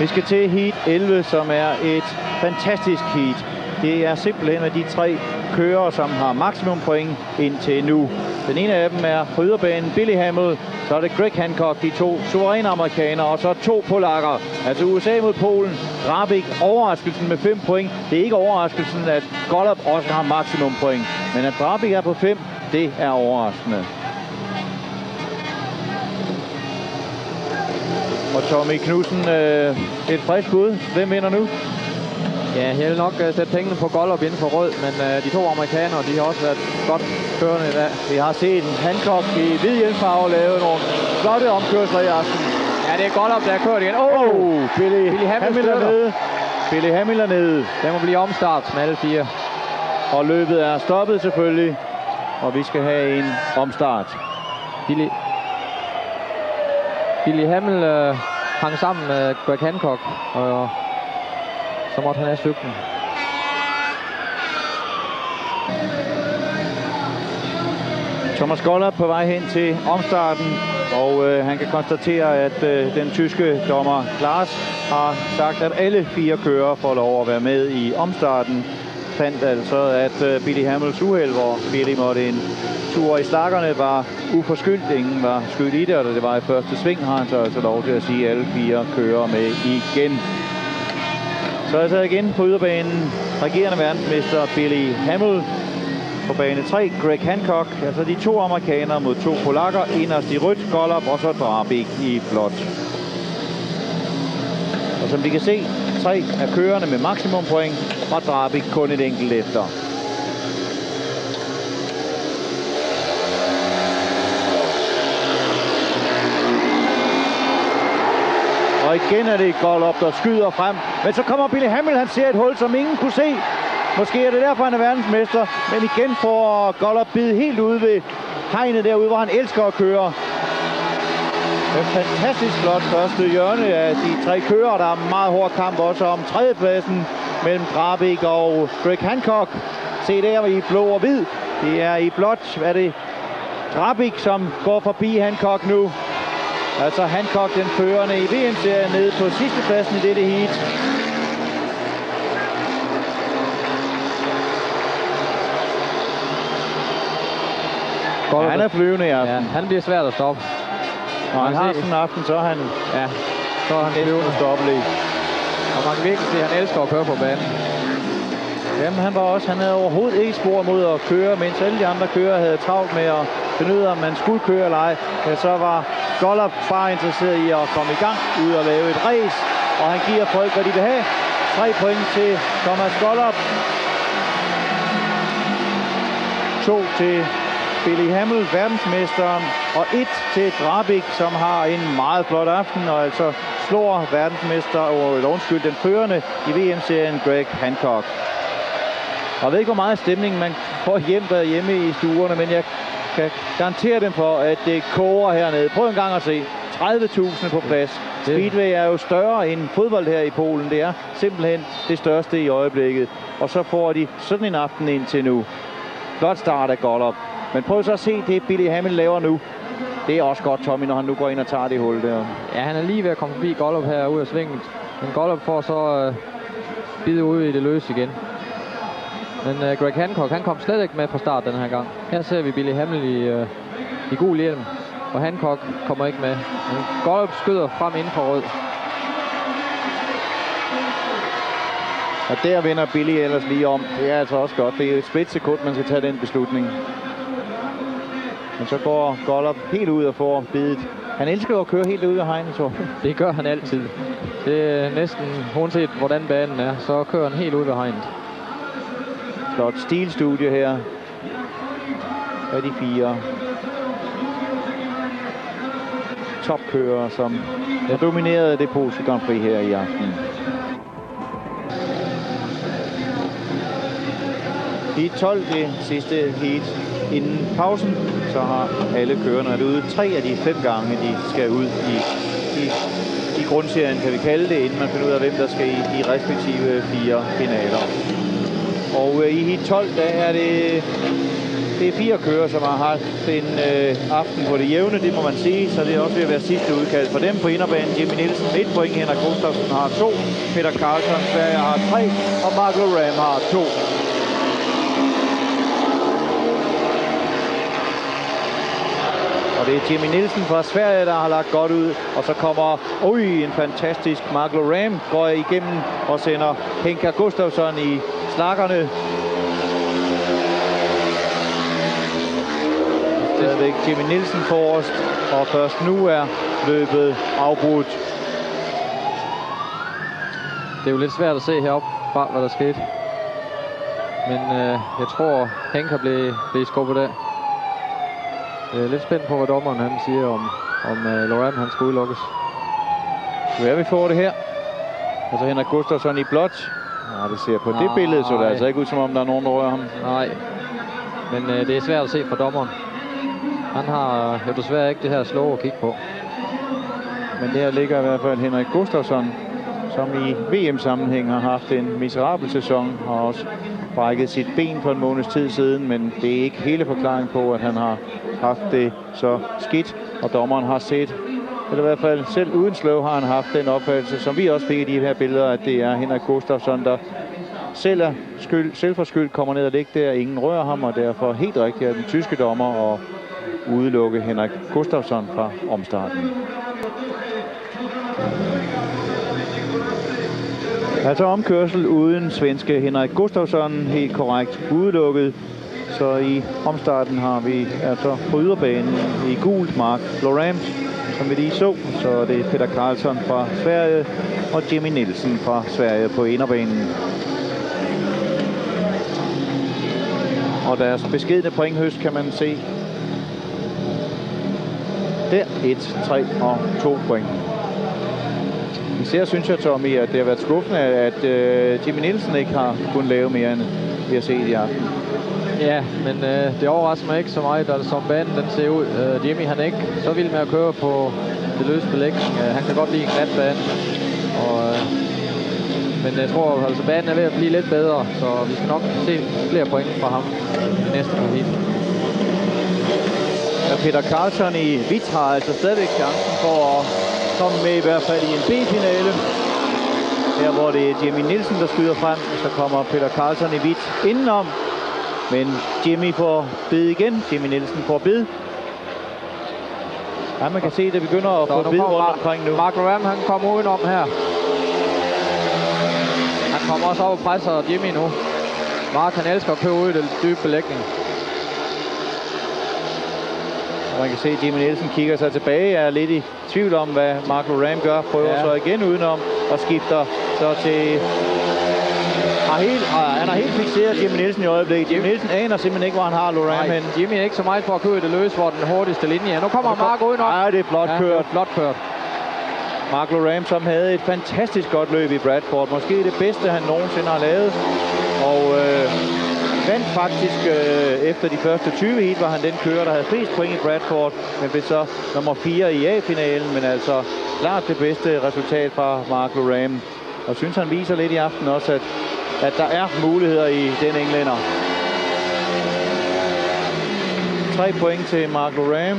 Vi skal til heat 11, som er et fantastisk heat. Det er simpelthen med de 3 kører, som har maksimum point indtil nu. Den ene af dem er på yderbanen Billy Hamel, så er det Greg Hancock, de 2 suveræne amerikanere, og så 2 polakker. Altså USA mod Polen. Drabik overraskelsen med 5 point. Det er ikke overraskelsen, at Golob også har maksimum point. Men at Drabik er på 5, det er overraskende. Og Tommy Knudsen, et frisk bud. Hvem vinder nu? Ja, jeg vil nok sætte pengene på Golob inden for rød, men de 2 amerikanere, de har også været godt kørende i dag. Vi har set en Hancock i hvid hjelmfarve lave nogle flotte omkørsler i aften. Ja, det er Golob, der er kørt igen. Billy Hamel er nede. Billy Hamel er nede. Der må blive omstart med alle 4. Og løbet er stoppet selvfølgelig, og vi skal have en omstart. Billy Hamel hang sammen med Greg Hancock, og så måtte han have cyklen. Thomas Golob på vej hen til omstarten, og han kan konstatere, at den tyske dommer Klaas har sagt, at alle 4 kører får lov at være med i omstarten. Fandt altså, at Billy Hamels uheld, hvor Billy måtte en tur i stakkerne, var uforskyldt. Ingen var skyld i det, og da det var i første sving, har han så altså lov til at sige, at alle 4 kører med igen. Så altså igen på yderbanen, regerende verdensmester Billy Hamel. På bane 3, Greg Hancock, altså de 2 amerikanere mod 2 polakker. Inderst i rødt, Golob, og så Drabik i blåt. Og som vi kan se, 3 af kørerne med maksimum point, og Drabik kun et enkelt efter. Og igen er det Golob, der skyder frem. Men så kommer Billy Hamel, han ser et hul, som ingen kunne se. Måske er det derfor, han er verdensmester. Men igen får Golob bid helt ude ved hegnet derude, hvor han elsker at køre. En fantastisk flot første hjørne af de 3 kører. Der er meget hård kamp også om tredjepladsen mellem Drabik og Greg Hancock. Se der i blå og hvid. Det er i blåt. Er det Drabik, som går forbi Hancock nu? Altså Hancock, den førende i VM-serien, nede på sidste pladsen i dette heat. Ja, han er flyvende i aften. Ja, han bliver svært at stoppe. Når han har sådan en aften, så er han, så er han flyvende stoppelig. Og man kan virkelig se, at han elsker at køre på banen. Jamen han havde overhovedet ikke spor mod at køre, mens alle de andre kører havde travlt med at finde ud af, om man skulle køre eller ej. Ja, så var Golob bare interesseret i at komme i gang, ud og lave et race, og han giver folk, hvad de vil have. 3 point til Thomas Golob. 2 til Billy Hamel, verdensmesteren, og 1 til Drabik, som har en meget flot aften, og altså slår verdensmester, den førende i VM-serien, Greg Hancock. Og jeg ved ikke, hvor meget stemning man får hjem derhjemme i stuerne, men jeg kan garantere dem for, at det koger hernede. Prøv en gang at se. 30.000 på plads. Speedway er jo større end fodbold her i Polen. Det er simpelthen det største i øjeblikket. Og så får de sådan en aften indtil nu. Flot start af Gollop. Men prøv så at se det, Billy Hamel laver nu. Det er også godt, Tommy, når han nu går ind og tager det hul der. Ja, han er lige ved at komme forbi Gollop her ud af svinget. Men Gollop får så bide ud i det løse igen. Men Greg Hancock, han kom slet ikke med fra start den her gang. Her ser vi Billy Hamel i gul hjelm. Og Hancock kommer ikke med. Men Gollop skyder frem inden for rød. Og der vender Billy ellers lige om. Det er altså også godt. Det er et splitsekund, man skal tage den beslutning. Men så går Gollop helt ud og får bidet. Han elsker at køre helt ud af hegnet, tror jeg. Det gør han altid. Det er næsten, uanset hvordan banen er, så kører han helt ud ved hegnet. Flot stilstudie her af de 4 topkørere, som har domineret det polske Grand Prix her i aften. Heat 12, det sidste heat inden pausen, så har alle kørerne været ude 3 af de 5 gange, de skal ud i grundserien, kan vi kalde det, inden man finder ud af, hvem der skal i de respektive 4 finaler. Og i heat 12, der er det er 4 kører, som har haft en aften på det jævne, det må man sige, så det er også ved at være sidste udkald for dem på inderbanen. Jimmy Nielsen 1 point, Henrik Gustafsson har 2, Peter Carlsson Sverige har 3, og Mark Loram har 2. Og det er Jimmy Nielsen fra Sverige, der har lagt godt ud, og så kommer en fantastisk Mark Loram går igennem og sender Henrik Gustafsson i slakkerne. Stadigvæk Jimmy Nielsen forrest, og først nu er løbet afbrudt. Det er jo lidt svært at se heroppe fra, hvad der skete. Men jeg tror, Henker blev skubbet af. Jeg er lidt spændt på, hvad dommeren han siger om Loram han skal udelukkes. Hvad vi får det her? Altså Henrik Gustafsson i blåt. Ja, det ser på det billede, så det er altså ikke ud som om der er nogen, der rører ham. Nej, men det er svært at se fra dommeren. Han har jo desværre ikke det her slå at kigge på. Men der ligger i hvert fald Henrik Gustafsson, som i VM-sammenhæng har haft en miserabel sæson, har også brækket sit ben for en måneds tid siden, men det er ikke hele forklaringen på, at han har haft det så skidt, og dommeren har set, eller i hvert fald selv uden slå har han haft den opfattelse, som vi også fik i de her billeder, at det er Henrik Gustafsson, der selv for skyld kommer ned og ligger der, ingen rører ham, og derfor helt rigtigt er den tyske dommer at udelukke Henrik Gustafsson fra omstarten. Altså omkørsel uden svenske Henrik Gustafsson, helt korrekt udelukket. Så i omstarten har vi altså på yderbanen i gult Mark Loram, som vi lige så. Så det er Peter Carlsson fra Sverige og Jimmy Nielsen fra Sverige på inderbanen. Og deres beskedne pointhøst kan man se. Der 1, 3 og 2 point. Især synes jeg, Tommy, at det har været skuffende, at Jimmy Nielsen ikke har kunnet lave mere, end vi har set i aften. Ja, men det overrasker mig ikke så meget, som banen den ser ud. Jimmy han er ikke så vild med at køre på det løse belægning. Han kan godt lide en glat bane. Men jeg tror, altså banen er ved at blive lidt bedre, så vi skal nok se flere point fra ham i næste heat. Ja, Peter Carlsson i hvidt har altså stadigvæk chancen for at komme med i hvert fald i en B-finale. Her hvor det er Jimmy Nielsen, der skyder frem, så kommer Peter Carlsson i hvidt indenom. Men Jimmy får bid igen. Jimmy Nielsen får bid. Ja, man kan se, at det begynder at få bid rundt omkring nu. Mark Loram, han kommer udenom her. Han kommer også op og presser Jimmy nu. Mark, han elsker at køre ud i den dybe belægning. Og man kan se, at Jimmy Nielsen kigger sig tilbage. Er lidt i tvivl om, hvad Mark Loram gør. Prøver så igen udenom og skifter så til... Han har helt fixeret Jimmy Nielsen i øjeblikket. Jimmy Nielsen aner simpelthen ikke, hvor han har Loram hen. Jimmy er ikke så meget for at køre i det løse, hvor den hurtigste linje er. Nu kommer Mark udenom. Ja, det er flot kørt. Flot kørt. Mark Loram, som havde et fantastisk godt løb i Bradford. Måske det bedste, han nogensinde har lavet. Og vandt faktisk efter de første 20 heat, var han den kører, der havde flest point i Bradford, men blev så nummer 4 i A-finalen, men altså klart det bedste resultat fra Mark Loram. Og synes han viser lidt i aften også, at der er muligheder i den englænder. 3 point til Mark Loram,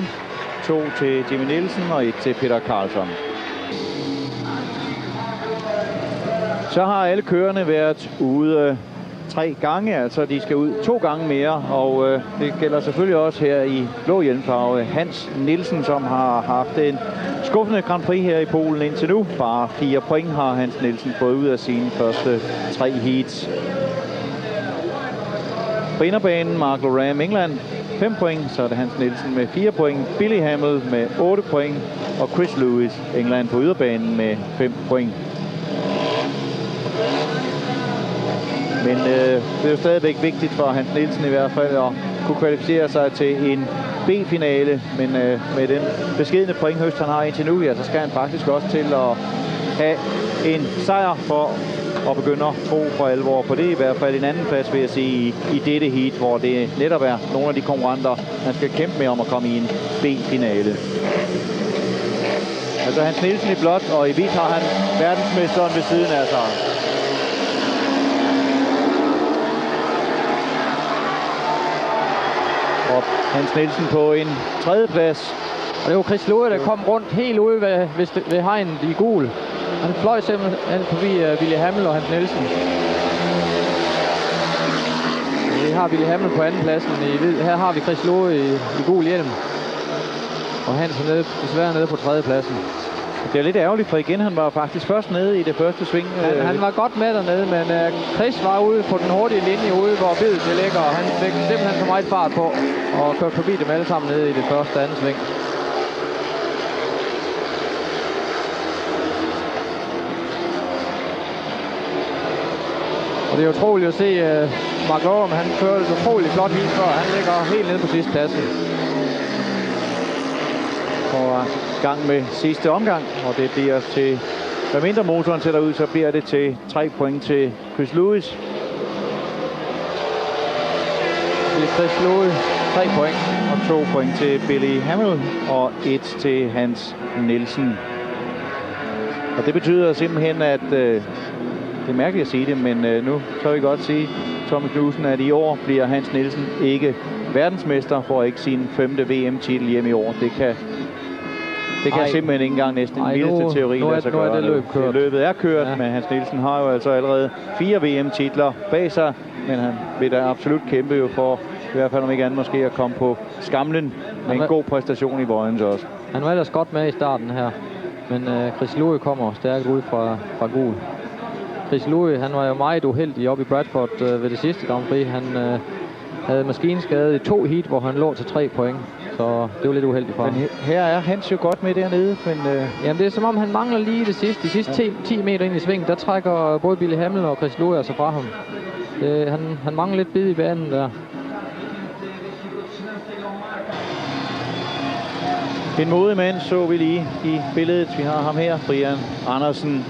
2 til Jimmy Nielsen og 1 til Peter Carlsson. Så har alle kørerne været ude 3 gange, altså de skal ud 2 gange mere, og det gælder selvfølgelig også her i blå hjelmfarve. Hans Nielsen, som har haft en skuffende Grand Prix her i Polen indtil nu. Bare 4 point har Hans Nielsen fået ud af sine første 3 heats. På inderbanen Mark Loram England 5 point, så er det Hans Nielsen med 4 point, Billy Hamel med 8 point og Chris Lewis England på yderbanen med 5 point. Men det er jo stadigvæk vigtigt for Hans Nielsen i hvert fald at kunne kvalificere sig til en B-finale. Men med den beskedne pointhøst, han har indtil nu, ja, så skal han faktisk også til at have en sejr for at begynde at tro for alvor på det. I hvert fald en anden plads, vil jeg sige, i dette heat, hvor det netop er nogle af de konkurrenter, han skal kæmpe med om at komme i en B-finale. Altså Hans Nielsen i blåt, og i hvidt har han verdensmesteren ved siden af sig. Og Hans Nielsen på en 3. plads. Og det var Chris Lewis, der kom rundt helt ude ved hegnet i gul. Han fløj simpelthen forbi Billy Hamel og Hans Nielsen. Vi har Billy Hamel på anden pladsen i hvid. Her har vi Chris Lewis i gul hjelm. Og Hans er desværre nede på 3. pladsen. Det er lidt ærgerligt, for igen, han var faktisk først nede i det første sving. Han var godt med dernede, men Chris var ude på den hurtige linje ude, hvor hvidet det ligger. Han fik simpelthen så meget fart på og kørte forbi dem alle sammen nede i det første andet sving. Og det er utroligt at se Mark Loram, han kørte et utroligt flot heat før. Han ligger helt nede på sidste pladsen. Og gang med sidste omgang, og det bliver til, hvad mindre motoren sætter ud, så bliver det til 3 point til Chris Lewis. Det er Chris Lewis, 3 point. Og 2 point til Billy Hamel, og 1 til Hans Nielsen. Og det betyder simpelthen, at det er mærkeligt at sige det, men nu så vil jeg godt sige, Tommy Knudsen, at i år bliver Hans Nielsen ikke verdensmester, får ikke sin 5. VM-titel hjem i år. Det kan simpelthen ikke engang næsten en vildeste teori lade sig gøre. Løbet er kørt, ja. Men Hans Nielsen har jo altså allerede 4 VM-titler bag sig, men han vil da absolut kæmpe jo for, i hvert fald om ikke andet måske, at komme på skamlen med en god præstation i Vojens også. Han var ellers godt med i starten her, men Chris Lewis kommer stærkt ud fra gul. Chris Lewis, han var jo meget uheldig oppe i Bradford ved det sidste Grand Prix. Han havde maskinskade i 2 heat, hvor han lå til 3 point. Så det var lidt uheldigt for ham. Men her er Hans jo godt med dernede, men... Jamen det er som om, han mangler lige det sidste. De sidste 10 meter ind i svingen, der trækker både Billy Hamel og Chris Lewis altså fra ham. Han mangler lidt bid i banen der. En modig mand så vi lige i billedet. Vi har ham her, Brian Andersen.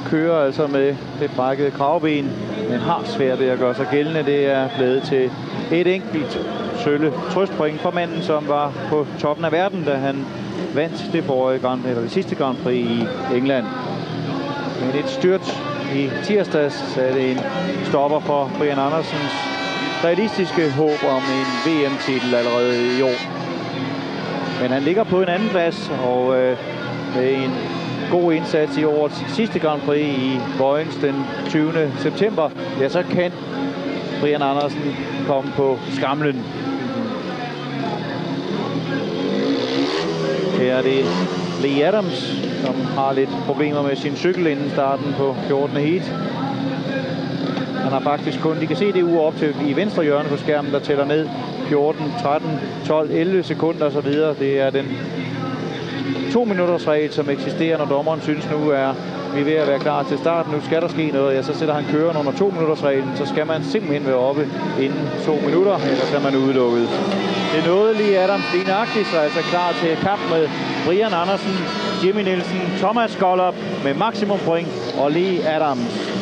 Kører altså med det brækkede kravben, men har svært ved at gøre sig gældende. Det er blevet til et enkelt sølle trøstpoint for manden, som var på toppen af verden, da han vandt det sidste Grand Prix i England. Men et styrt i tirsdags satte en stopper for Brian Andersens realistiske håb om en VM-titel allerede i år. Men han ligger på en anden plads, og med en god indsats i årets sidste Grand Prix i Vojens den 20. september, ja, så kan Brian Andersen komme på skamlen. Her er det Lee Adams, som har lidt problemer med sin cykel inden starten på 14. heat. Han har faktisk kun, de kan se det uge op til i venstre hjørne på skærmen, der tæller ned 14, 13, 12, 11 sekunder og så videre. Det er den 2-minutters regel, som eksisterer, når dommeren synes nu er vi er ved at være klar til starten. Nu skal der ske noget. Ja, så sætter han køren under 2-minutters reglen. Så skal man simpelthen være oppe inden 2 minutter, ellers er man udelukket. Det nåede lige Adams lige nøjagtigt, så altså klar til kamp med Brian Andersen, Jimmy Nielsen, Thomas Gollop med maksimum point og Lee Adams.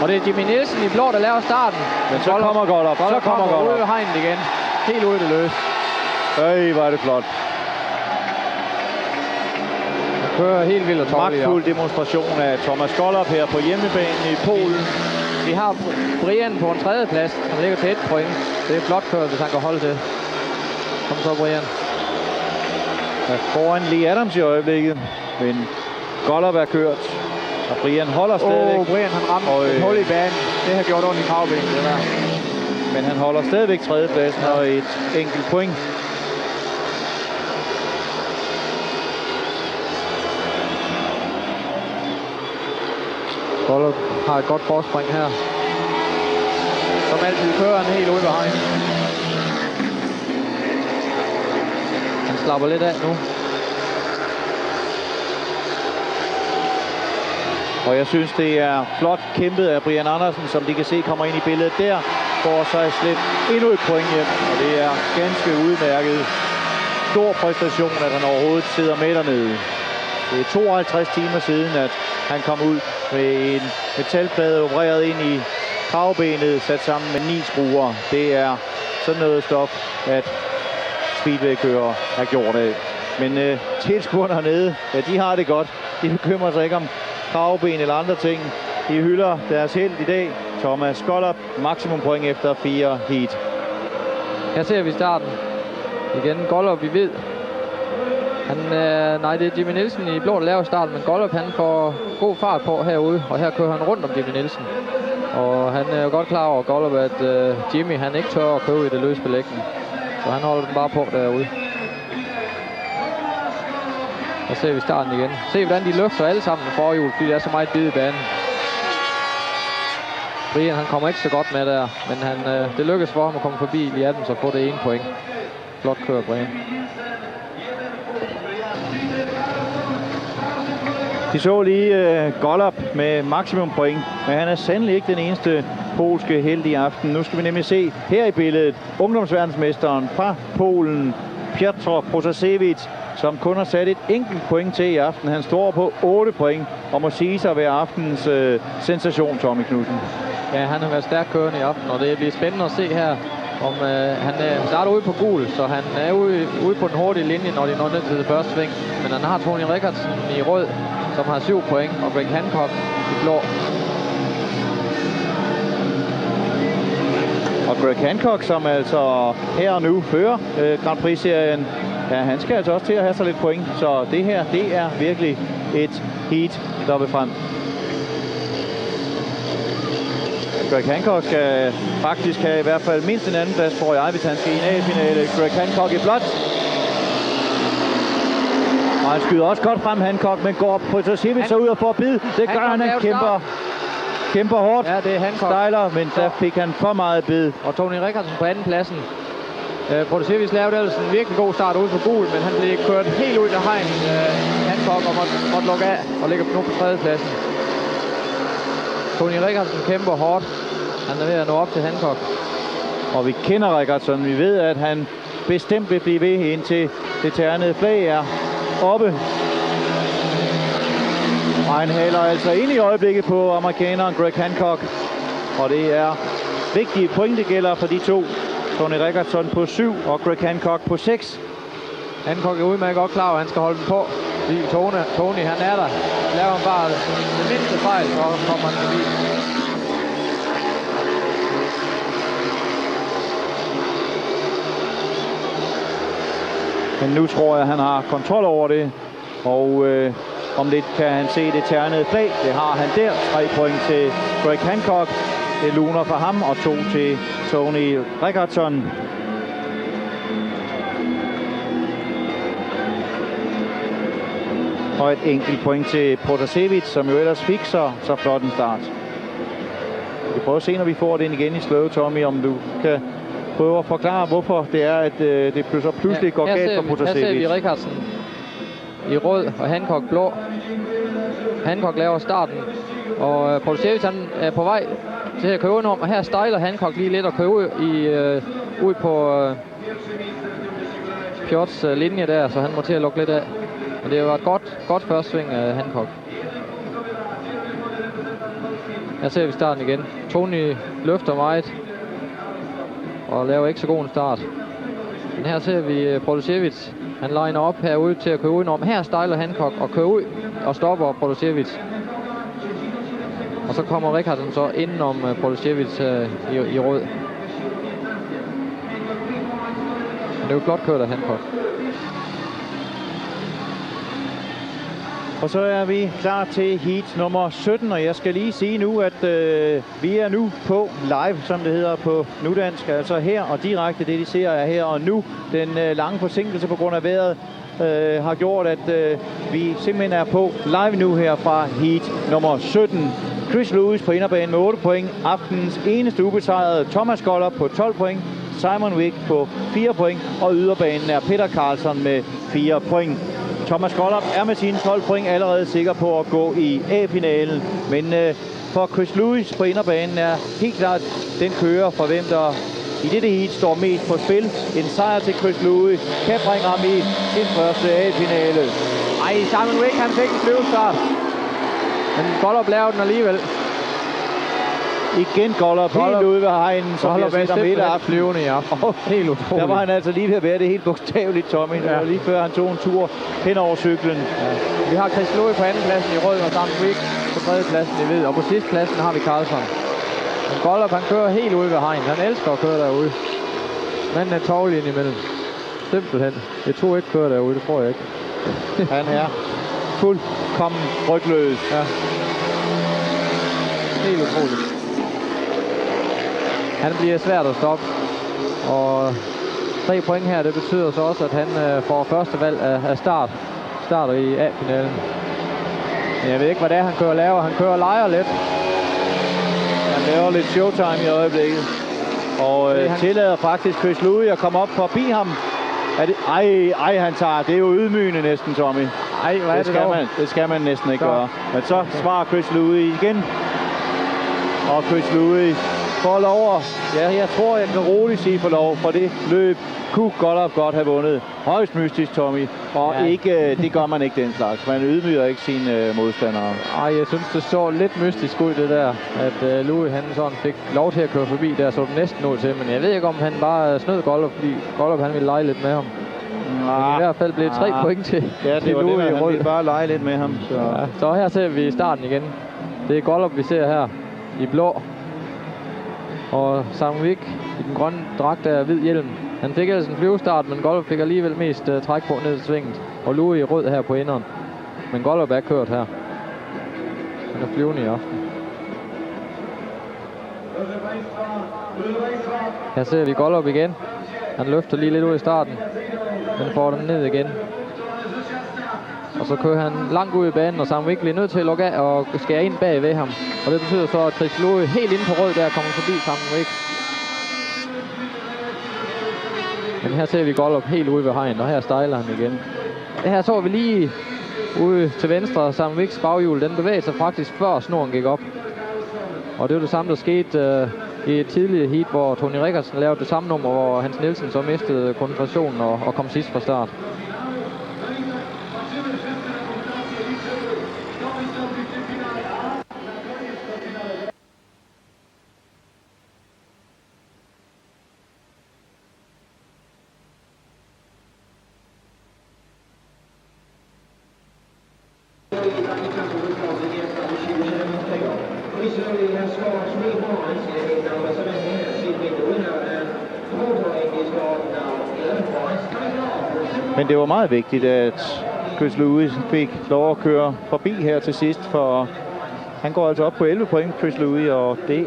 Og det er Jimmy Nielsen i blå, der laver starten. Men så kommer Gollop. Så kommer ude Gollop. ved hegnet igen. Helt ude det løs. Hvor er det flot. Han kører helt vildt og tårligt. Magtfuld demonstration af Thomas Gollop her på hjemmebanen i Polen. Vi har Brian på en 3. plads. Han ligger til 1 point. Det er flot kørt, hvis han kan holde til. Kom så, Brian. Ja, foran Lee Adams i øjeblikket. Men Gollop er kørt. Og Brian holder stadigvæk. Brian han ramte et hul i banen. Det har gjort ondt i kravbenet, det der. Men han holder stadigvæk 3. pladsen og et enkelt point. Gollop har et godt forspring her. Som altid kører han helt ude ved hegnet. Han slapper lidt af nu. Og jeg synes, det er flot kæmpet af Brian Andersen, som de kan se kommer ind i billedet der. Får sig slet endnu et point hjem, og det er ganske udmærket. Stor præstation, at han overhovedet sidder med dernede. Det er 52 timer siden, at han kom ud med en metalplade opereret ind i kravbenet, sat sammen med 9 skruer. Det er sådan noget stof, at speedwaykørere er gjort af. Men tilskuerne hernede, ja, de har det godt. De bekymrer sig ikke om kravben eller andre ting. De hylder deres helt i dag. Thomas Gollop, maksimum point efter 4 heat. Her ser vi starten. Igen Gollop, vi ved. Nej, det er Jimmy Nielsen i blå, der laver starten, men Gollop han får god fart på herude, og her kører han rundt om Jimmy Nielsen. Og han er jo godt klar over, Gollop, at Jimmy han ikke tør at købe i det løse belægning. Så han holder den bare på derude. Og ser vi starten igen. Se hvordan de løfter alle sammen med forhjul, fordi der er så meget bid i banen. Brian han kommer ikke så godt med der, men det lykkes for ham at komme forbi Lee Adams og få det ene point. Flot kører Brian. De så lige Gollop med maksimum point, men han er sandelig ikke den eneste polske helt i aften. Nu skal vi nemlig se her i billedet ungdomsverdensmesteren fra Polen, Piotr Protasevich, som kun har sat et enkelt point til i aften. Han står på 8 point og må sige sig at være aftenens sensation, Tommy Knudsen. Ja, han har været stærkt kørende i aften, og det bliver spændende at se her, om han starter ude på gul, så han er ude på den hurtige linje, når de når ned til det første sving. Men han har Tony Rickardsson i rød, som har 7 point, og Greg Hancock i blå. Og Greg Hancock, som altså her og nu fører Grand Prix-serien, ja, han skal altså også til at have sig lidt point. Så det her, det er virkelig et heat, der vil frem. Greg Hancock skal faktisk have i hvert fald mindst en anden plads, tror jeg, hvis han skal i en A-finale. Greg Hancock i blåt. Og han skyder også godt frem, Hancock, men går Protasevich så ud og får bid. Det gør han kæmper hårdt. Ja, det er Hancock. Stejler, men der fik han for meget bid. Og Tony Rickardsson på anden pladsen. Protasevich lavede altså en virkelig god start ude på gul, men han blev kørt helt ud af hegn. Hancock og måtte lukke af og ligger nu på 3. pladsen. Tony Rickardsson kæmper hårdt. Han er ved at nå op til Hancock. Og vi kender Rickardsson. Vi ved, at han bestemt vil blive ved, indtil det ternede flag er oppe. Og han haler altså ind i øjeblikket på amerikaneren Greg Hancock. Og det er vigtige point, det gælder for de to. Tony Rickardsson på 7 og Greg Hancock på 6. Hancock er udmærket godt klar, og han skal holde den på. Tony, han er der. Laver han bare det mindste fejl, så kommer han forbi. Men nu tror jeg, han har kontrol over det. Og om lidt kan han se det ternede flag. Det har han der. 3 point til Greg Hancock. Det luner for ham, og 2 til Tony Rickardsson. Og et enkelt point til Protasevich, som jo ellers fik så flot en start. Vi kan prøve at se, når vi får det ind igen i slow, Tommy, om du kan prøve at forklare, hvorfor det er, at det pludselig går galt for Protasevich. Her ser vi Rickardsson i rød og Hancock blå. Hancock laver starten, og Protasevich han er på vej til at køre udenom, og her stejler Hancock lige lidt og kører ud på Piots linje der, så han må til at lukke lidt af. Og det var et godt første sving af Hancock. Her ser vi starten igen. Tony løfter meget og laver ikke så god en start. Men her ser vi Protasevich. Han liner op herude til at køre udenom. Her stejler Hancock og kører ud og stopper Protasevich. Og så kommer Rickardsson så indenom Protasevich i rød. Men det er jo flot kørt af Hancock. Og så er vi klar til heat nummer 17, og jeg skal lige sige nu, at vi er nu på live, som det hedder på nudansk, altså her og direkte. Det, de ser, er her og nu. Den lange forsinkelse på grund af vejret har gjort, at vi simpelthen er på live nu her fra heat nummer 17. Chris Lewis på inderbanen med 8 point. Aftenens eneste ubesejrede Thomas Goller på 12 point. Simon Wick på 4 point. Og yderbanen er Peter Carlsson med 4 point. Thomas Goller er med sine 12 point allerede sikker på at gå i A-finalen. Men for Chris Lewis på inderbanen er helt klart den kører, for hvem der i dette heat står mest på spil. En sejr til Chris Lewis kan bringe ham i sin første A-finale. Ej, Simon Wick, han fik en flyvestart. Men Goller lavede den alligevel. Igen Goller helt ude ved hegnen, som vi har set ham hele aften. Flyvende i aften. Helt utroligt. Der var han altså lige ved at være det helt bogstaveligt, Tommy. Ja. Det var lige før han tog en tur hen over cyklen. Ja. Vi har Chris Lewis på andenpladsen i rød og Simon Wick på tredjepladsen i hvid. Og på sidstepladsen har vi Carlsson. Men Goller, han kører helt ude ved hegnen. Han elsker at køre derude. Manden er tårlig imellem. Simpelthen. Jeg tror ikke køre derude, det tror jeg ikke. Han er fuldkommen rygløs. Ja. Helt utroligt. Han bliver svært at stoppe. Og 3 point her, det betyder så også, at han får første valg af starter i A-finalen. Men jeg ved ikke, hvad det er, han kører laver. Han kører lejer lidt. Han laver lidt showtime i øjeblikket. Og tillader faktisk Chris Lewis at komme op forbi ham. Er det? Ej, han tager. Det er jo ydmygende næsten, Tommy. Ej, hvad er det det skal man næsten ikke gøre. Men så svarer Chris Lewis igen. Og Chris Lewis får lov. Ja, jeg tror, jeg kan roligt sige for lov, for det løb kunne godt have vundet. Højst mystisk, Tommy. Og ja. Ikke, det gør man ikke den slags. Man ydmyger ikke sine modstandere. Ej, jeg synes, det så lidt mystisk ud, det der. At Louis, han sådan fik lov til at køre forbi. Der så det næsten ud til. Men jeg ved ikke, om han bare snød Gollop, fordi Gollop, han ville lege lidt med ham. I hvert fald blev 3 point til. Ja, det var det, han ville bare lege lidt med ham. Så, ja, så her ser vi starten igen. Det er Gollop, vi ser her i blå. Og Simon Wick i den grønne dragt af hvid hjelm. Han fik ellers en flyvestart, men Gollop fik alligevel mest træk på ned til svinget. Og Louis i rød her på inderen. Men Gollop er kørt her. Han er flyvende i aften. Her ser vi Gollop igen. Han løfter lige lidt ud i starten, men får den ned igen. Og så kører han langt ud i banen, og Simon Wick bliver nødt til at lukke af og skære ind bag ved ham. Og det betyder så, at Chris Lewis helt inde på rød der kommer forbi Simon Wick. Men her ser vi Gollop helt ude ved hegn, og her stejler han igen. Det her så vi lige ude til venstre, Simon Wicks baghjul. Den bevægede sig faktisk før snoren gik op. Og det var det samme, der skete i et tidligere heat, hvor Tony Rickardsson lavede det samme nummer, hvor Hans Nielsen så mistede koncentrationen og kom sidst fra start. Men det var meget vigtigt, at Chris Lewis fik lov at køre forbi her til sidst, for han går altså op på 11 point, Chris Lewis, og det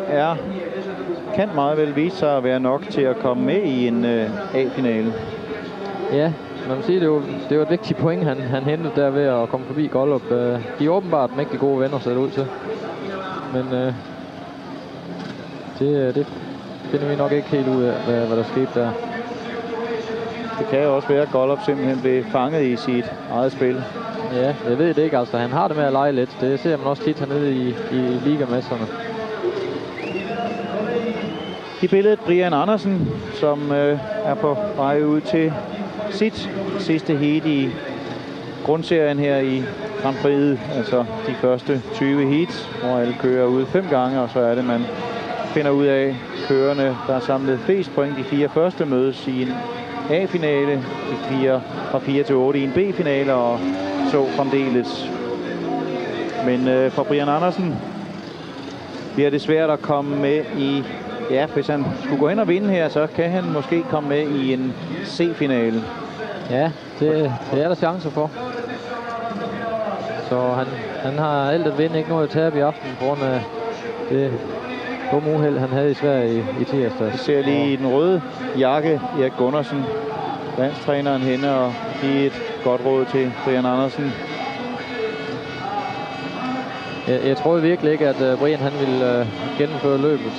kan meget vel vise sig at være nok til at komme med i en A-finale. Ja, man må sige, det var et vigtigt point, han hentede der ved at komme forbi Gollop. De er åbenbart mægtig gode venner, ser det ud til. Men det finder vi nok ikke helt ud af, hvad der skete der. Det kan jo også være, at Gollop simpelthen blev fanget i sit eget spil. Ja, jeg ved det ikke. Altså, han har det med at lege lidt. Det ser man også tit hernede i ligamesserne. I billedet Brian Andersen, som er på vej ud til sit sidste heat i grundserien her i Grand Prix, altså de første 20 heats, hvor alle kører ud 5 gange, og så er det, man finder ud af, kørerne, der har samlet flest point, de 4 første mødes i en A-finale, de 4 fra 4 til 8 i en B-finale, og så fremdeles. Men for Brian Andersen bliver det svært at komme med i... Ja, hvis han skulle gå hen og vinde her, så kan han måske komme med i en C-finale. Ja, det er der chancer for. Så han har alt at vinde, ikke noget at tabe i aften, på grund af det dumme uheld, han havde i Sverige i tirsdag. Vi ser lige i den røde jakke, Erik Gundersen, landstræneren henne, og give et godt råd til Brian Andersen. Jeg troede virkelig ikke, at Brian han ville gennemføre løbet.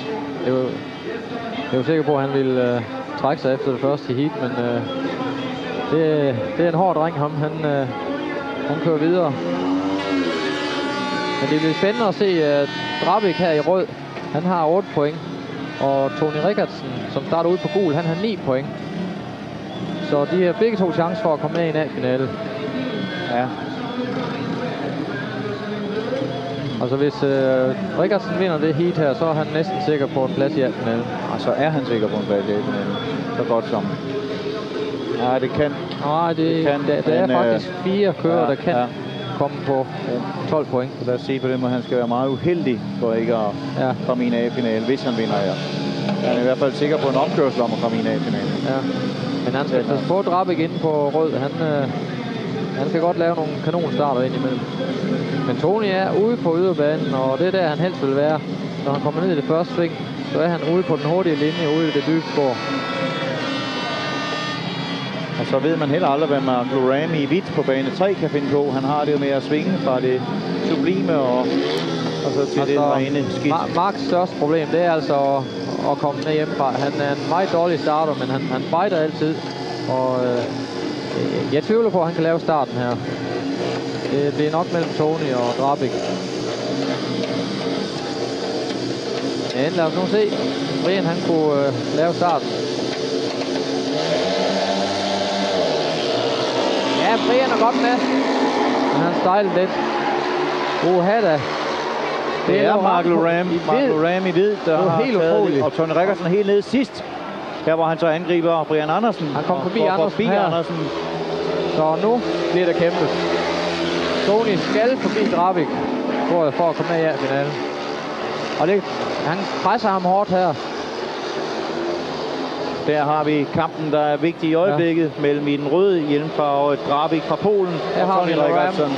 Jeg var sikker på, at han ville trække sig efter det første heat, men det er en hård dreng, ham. Han kører videre. Men det bliver spændende at se Drabik her i rød. Han har 8 point. Og Tony Rickartsen, som starter ud på gul, han har 9 point. Så de har begge to chancer for at komme med i en A-finale. Ja. Altså hvis Rickartsen vinder det heat her, så er han næsten sikker på en plads i A-finalen. Og så er han sikker på en plads i A-finalen. Så godt som. Nej, det kan. Nej, det kan. Der er faktisk 4 kører, der kan komme på 12 point. Så lad os sige på den måde, han skal være meget uheldig for ikke at komme i en A-finale, hvis han vinder her. Han er i hvert fald sikker på en opkørsel om at komme i en A-finale. Ja. Men han skal få Drabik inde på rød. Han skal godt lave nogle kanonstarter ind imellem. Men Tony er ude på yderbanen, og det er der, han helst vil være. Når han kommer ned i det første sving, så er han ude på den hurtige linje, ude i det dybe spor. Og så ved man heller aldrig, hvad Mark Loram i hvidt på bane 3 kan finde på. Han har det jo med at svinge fra det sublime og så til det rene skidt. Marks største problem, det er altså at komme ned hjemmefra. Han er en meget dårlig starter, men han fighter altid. Og jeg tvivler på, at han kan lave starten her. Det bliver nok mellem Tony og Drabik. Men lad os nu se. Brian han kunne lave starten. Ja, Brian er godt med. Men han stejler lidt. Da. Det er Mark Loram i hvid, der har helt utroligt. Og Tony Rickartsen helt nede sidst. Der hvor han så angriber Brian Andersen. Han kom forbi Andersen. Så nu bliver det kæmpet. Tony skal forbi Drabik for at komme med i A-finalen. Og han presser ham hårdt her. Der har vi kampen, der er vigtig i øjeblikket, mellem i den røde hjelmfarve Drabik fra Polen og Tony Rickartsen.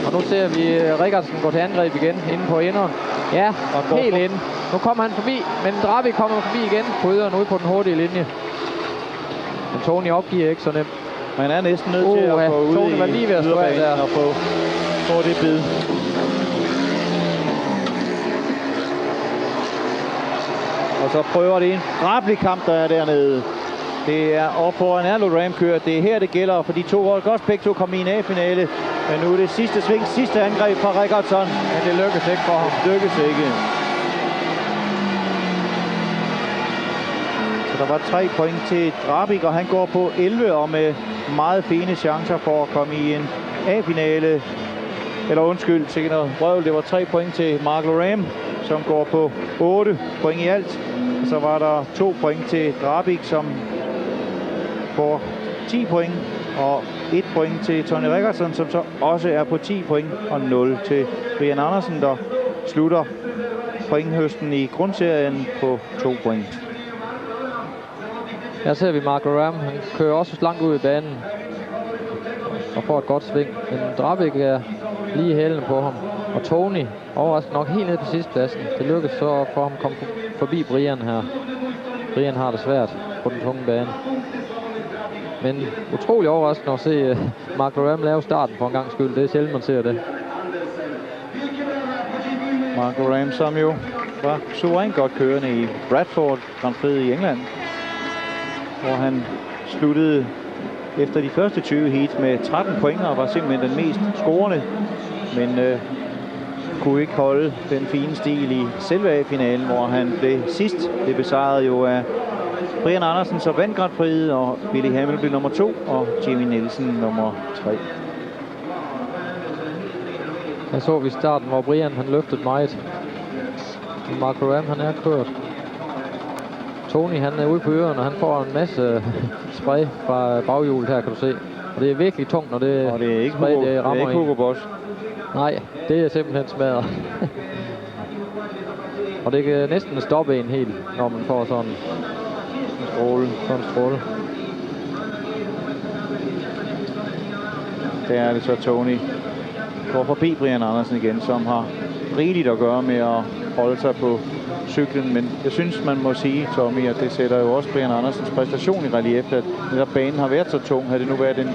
Og nu ser vi Rickartsen gå til angreb igen inde på inderen. Ja, helt inde. Nu kommer han forbi, men Drabik kommer forbi igen på yderen ude på den hurtige linje. Men Tony opgiver ikke så nemt. Man er næsten nødt til at få ud Tony var lige ved at stå af der og få det bid. Og så prøver det en drabelig kamp, der er dernede. Det er op foran Erlo Ram kører. Det er her, det gælder for de to hold. Godt begge to kom i en A-finale. Men nu er det sidste sving, sidste angreb fra Rickartsen. Men det lykkes ikke for ham. Det lykkes ikke. Så der var 3 point til Drabik, og han går på 11 og med meget fine chancer for at komme i en A-finale. Eller undskyld, til noget røvl. Det var 3 point til Mark Loram, som går på 8 point i alt. Og så var der 2 point til Drabik, som får 10 point. Og 1 point til Tony Rickartsen, som så også er på 10 point. Og 0 til Brian Andersen, der slutter pointhøsten i grundserien på 2 point. Her ser vi Mark Loram. Han kører også langt ud i banen og får et godt sving. Men Drabik er lige i hælene på ham. Og Tony overraskende nok helt ned på sidstepladsen. Det lykkes så for ham at komme forbi Brian her. Brian har det svært på den tunge bane. Men utrolig overraskende at se Mark Loram lave starten for en gang skyld. Det er sjældent, man ser det. Mark Loram, som jo var suverænt godt kørende i Bradford Grand Prix i England, hvor han sluttede efter de første 20 heat med 13 point og var simpelthen den mest scorende, men kunne ikke holde den fine stil i selve A-finalen, hvor han blev sidst. Det besejrede jo af Brian Andersen så vandt Grand Prix'et, og Billy Hamel blev nummer 2, og Jimmy Nielsen nummer 3. Jeg så vi starten, hvor Brian han løftede meget. Marco Ram han er kørt. Tony han er ude på ørerne, og han får en masse spray fra baghjulet her, kan du se. Og det er virkelig tungt, når det, og det er ikke spray, Hugo, det rammer det er ikke Hugo Boss. Nej, det er simpelthen smadret. Og det kan næsten stoppe en helt, når man får sådan en stråle. Sådan en stråle. Der er det så Tony. Går forbi Brian Andersen igen, som har rigeligt at gøre med at holde sig på cyklen. Men jeg synes, man må sige, Tommy, at det sætter jo også Brian Andersens præstation i relief, at netop banen har været så tung. Havde det nu været en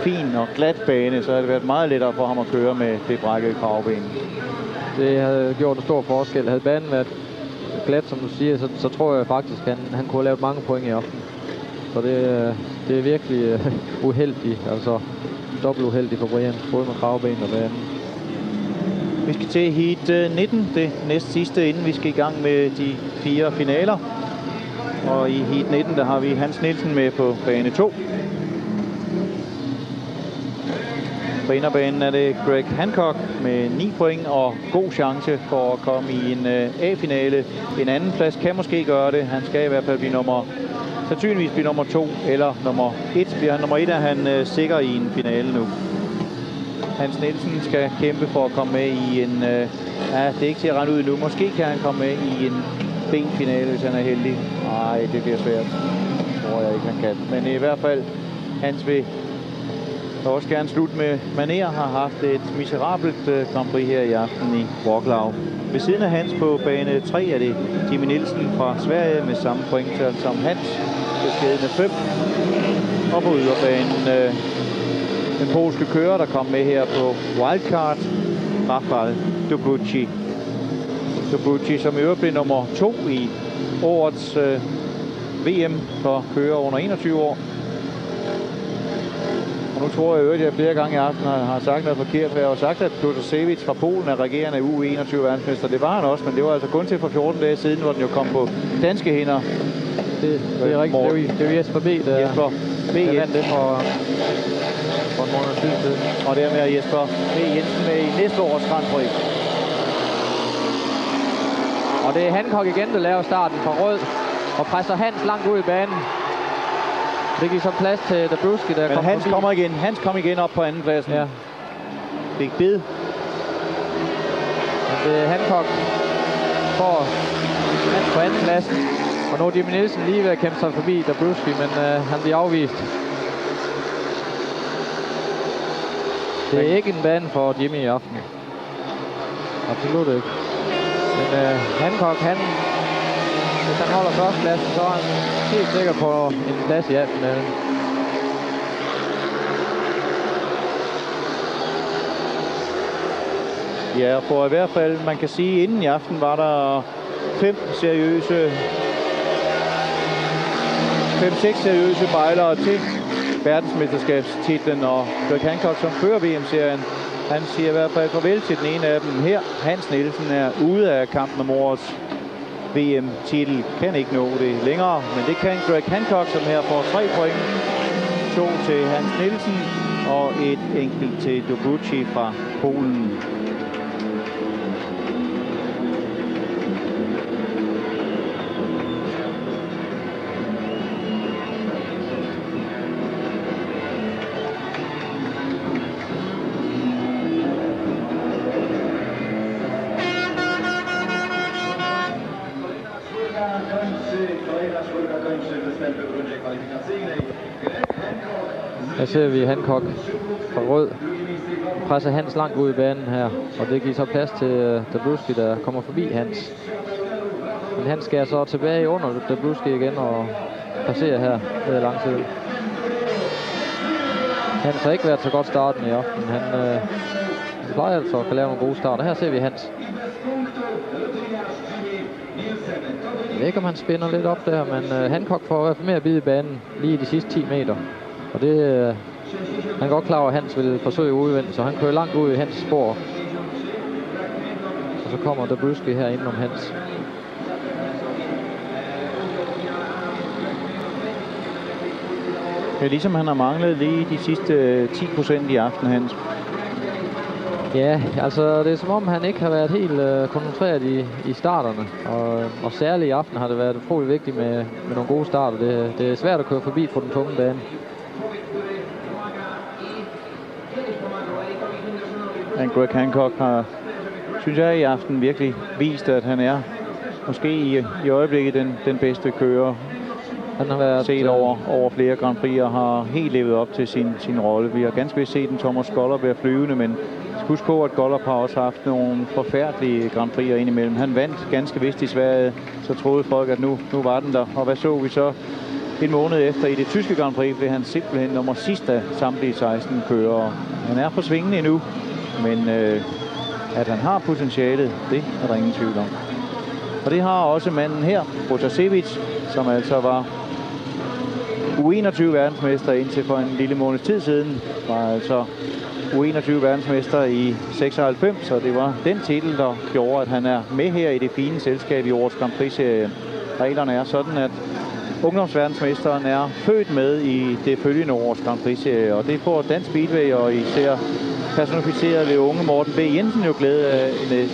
fin og glat bane, så havde det været meget lettere for ham at køre med det brækkede kravben. Det havde gjort en stor forskel. Havde banen været glat, som du siger, så tror jeg faktisk, at han kunne have lavet mange point i aften. Så det er virkelig uheldigt, altså dobbelt uheldigt for Brian, både med kravben og banen. Vi skal til heat 19, det næst sidste, inden vi skal i gang med de 4 finaler. Og i heat 19, der har vi Hans Nielsen med på bane 2. På inderbanen er det Greg Hancock med 9 point og god chance for at komme i en A-finale. En anden plads kan måske gøre det. Han skal i hvert fald sandsynligvis blive nummer 2 eller nummer 1. Bliver han nummer 1, er han sikker i en finale nu. Hans Nielsen skal kæmpe for at komme med i en... det er ikke til at regne ud nu. Måske kan han komme med i en B-finale, hvis han er heldig. Nej, det bliver svært. Det tror jeg ikke, han kan. Men i hvert fald, Hans vil også gerne slutte med Maner. Har haft et miserabelt Grand Prix her i aften i Wroclaw. Ved siden af Hans på bane 3 er det Jimmy Nielsen fra Sverige med samme pointtal som Hans. Beskedne 5. Og på yderbanen den polske kører, der kom med her på wildcard, Rafał Dobucki. Dobucki, som i øvrigt blev nummer 2 i årets VM for kører under 21 år. Og nu tror jeg at jeg flere gange i aften har sagt noget forkert. Jeg har jo sagt, at Protasevich fra Polen er regerende U21 verdensmester. Det var han også, men det var altså kun til for 14 dage siden, hvor den jo kom på danske hænder. Det er rigtigt. Det er Jesper B. Jesper B. Der vandt det for en måned siden. Og dermed er Jesper B. Jensen med i næste års Grand Prix. Og det er Hancock igen, der laver starten fra rød og presser Hans langt ud i banen. Det giver så plads til Dabrowski, der kommer Hans kommer igen. Hans kommer igen op på anden pladsen. Ja. Big Bid. Men det er Hancock får Hans på anden pladsen. Og nu er Jimmy Nielsen lige ved at kæmpe sig forbi Dabrowski, men han bliver afvist. Det er ikke en bane for Jimmy i aften. Absolut ikke. Men Hancock, hvis han holder førstepladsen, så er han helt sikker på en plads i A-finalen. Ja, for i hvert fald, man kan sige, inden i aften var der 5-6 seriøse bejlere til verdensmesterskabstitlen, og Greg Hancock, som fører VM-serien, han siger i hvert fald farvel til den ene af dem her. Hans Nielsen er ude af kampen om årets VM-titel. Kan ikke nå det længere, men det kan Greg Hancock, som her får 3 point. 2 til Hans Nielsen og et enkelt til Dobucki fra Polen. Her ser vi Hancock fra rød presser Hans langt ud i banen her, og det giver så plads til Dabrowski, der kommer forbi Hans. Men Hans skal så tilbage under Dabrowski igen og passerer her ved langsiden. Hans har ikke været så godt starten i aften. Han plejer altså at kan lave nogle gode starter. Her ser vi Hans. Jeg ved ikke, om han spænder lidt op der, men Hancock får i hvert fald mere at bide i banen lige i de sidste 10 meter. Og det han er godt klar over, at Hans vil forsøge at udvinde, så han kører langt ud i Hans spor. Og så kommer Dabrowski her indenom Hans. Det er ligesom han har manglet lige de sidste 10% i aften, Hans. Ja, altså det er som om han ikke har været helt koncentreret i starterne. Og særligt i aften har det været utroligt vigtigt med nogle gode starter. Det er svært at køre forbi på den tunge bane. Greg Hancock har, synes jeg, i aften virkelig vist, at han er måske i øjeblikket den bedste kører. Han har været set over flere Grand Prix og har helt levet op til sin rolle. Vi har ganske vist set en Thomas Gollop være flyvende, men husk på, at Gollop har også haft nogle forfærdelige Grand Prix'er indimellem. Han vandt ganske vist i Sverige, så troede folk, at nu var den der. Og hvad så vi så? En måned efter i det tyske Grand Prix blev han simpelthen nummer sidst af samtlige 16 kører. Han er på svingene endnu, men at han har potentialet, det er der ingen tvivl om. Og det har også manden her, Protasevich, som altså var U21 verdensmester indtil for en lille måneds tid siden. Var altså U21 verdensmester i 96, og det var den titel, der gjorde, at han er med her i det fine selskab i årets Grand Prix-serie. Reglerne er sådan, at ungdomsverdensmesteren er født med i det følgende års Grand Prix-serie, og det får Dansk Speedway og især personificeret ved unge Morten B. Jensen jo glæde af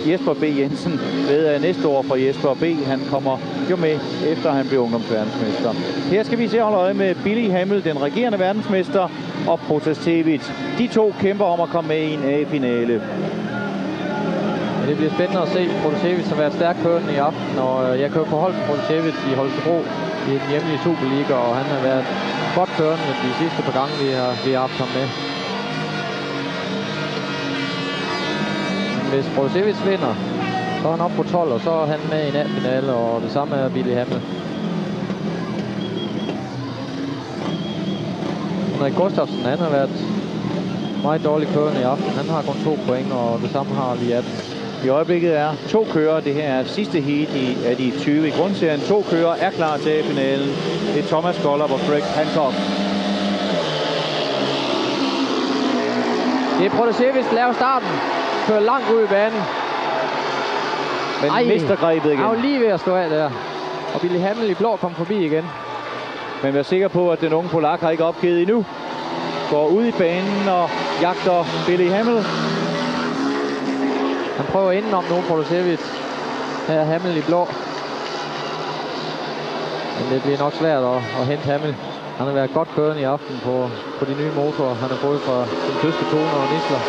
Jesper B. Jensen glæde af næste år for Jesper B. Han kommer jo med efter han bliver ungdomsverdensmester. Her skal vi se holde øje med Billy Hamel, den regerende verdensmester, og Protasevich. De to kæmper om at komme med i en A-finale. Det bliver spændende at se. Protasevich har været stærkt kørende i aften, og jeg kører på hold med Protasevich i Holstebro i den hjemlige Superliga, og han har været godt kørende de sidste par gange, vi har haft ham med. Hvis Protasevich vinder, så er han op på 12, og så er han med i en A-finale, og det samme er Billy Hamel. Henrik Gustafsen, han har været meget dårlig kørende i aften. Han har kun 2 point, og det samme har Lee Adams. I øjeblikket er 2 kører. Det her er sidste heat af de 20 i grundserien. 2 kører er klar til A-finalen. Det er Thomas Gollop og Greg Hancock. Det er Protasevich, laver starten. Kører langt ud i banen. Men mister grebet igen. Han er lige ved at stå af der. Og Billy Hamel i blå kom forbi igen. Men vær sikker på, at den unge polak har ikke opgivet endnu. Går ud i banen og jagter Billy Hamel. Han prøver indenom nu, Protasevich. Her er Hamel i blå. Men det bliver nok svært at hente Hamel. Han har været godt kørende i aften på de nye motorer. Han har fået fra den tyske Kone og Nisler.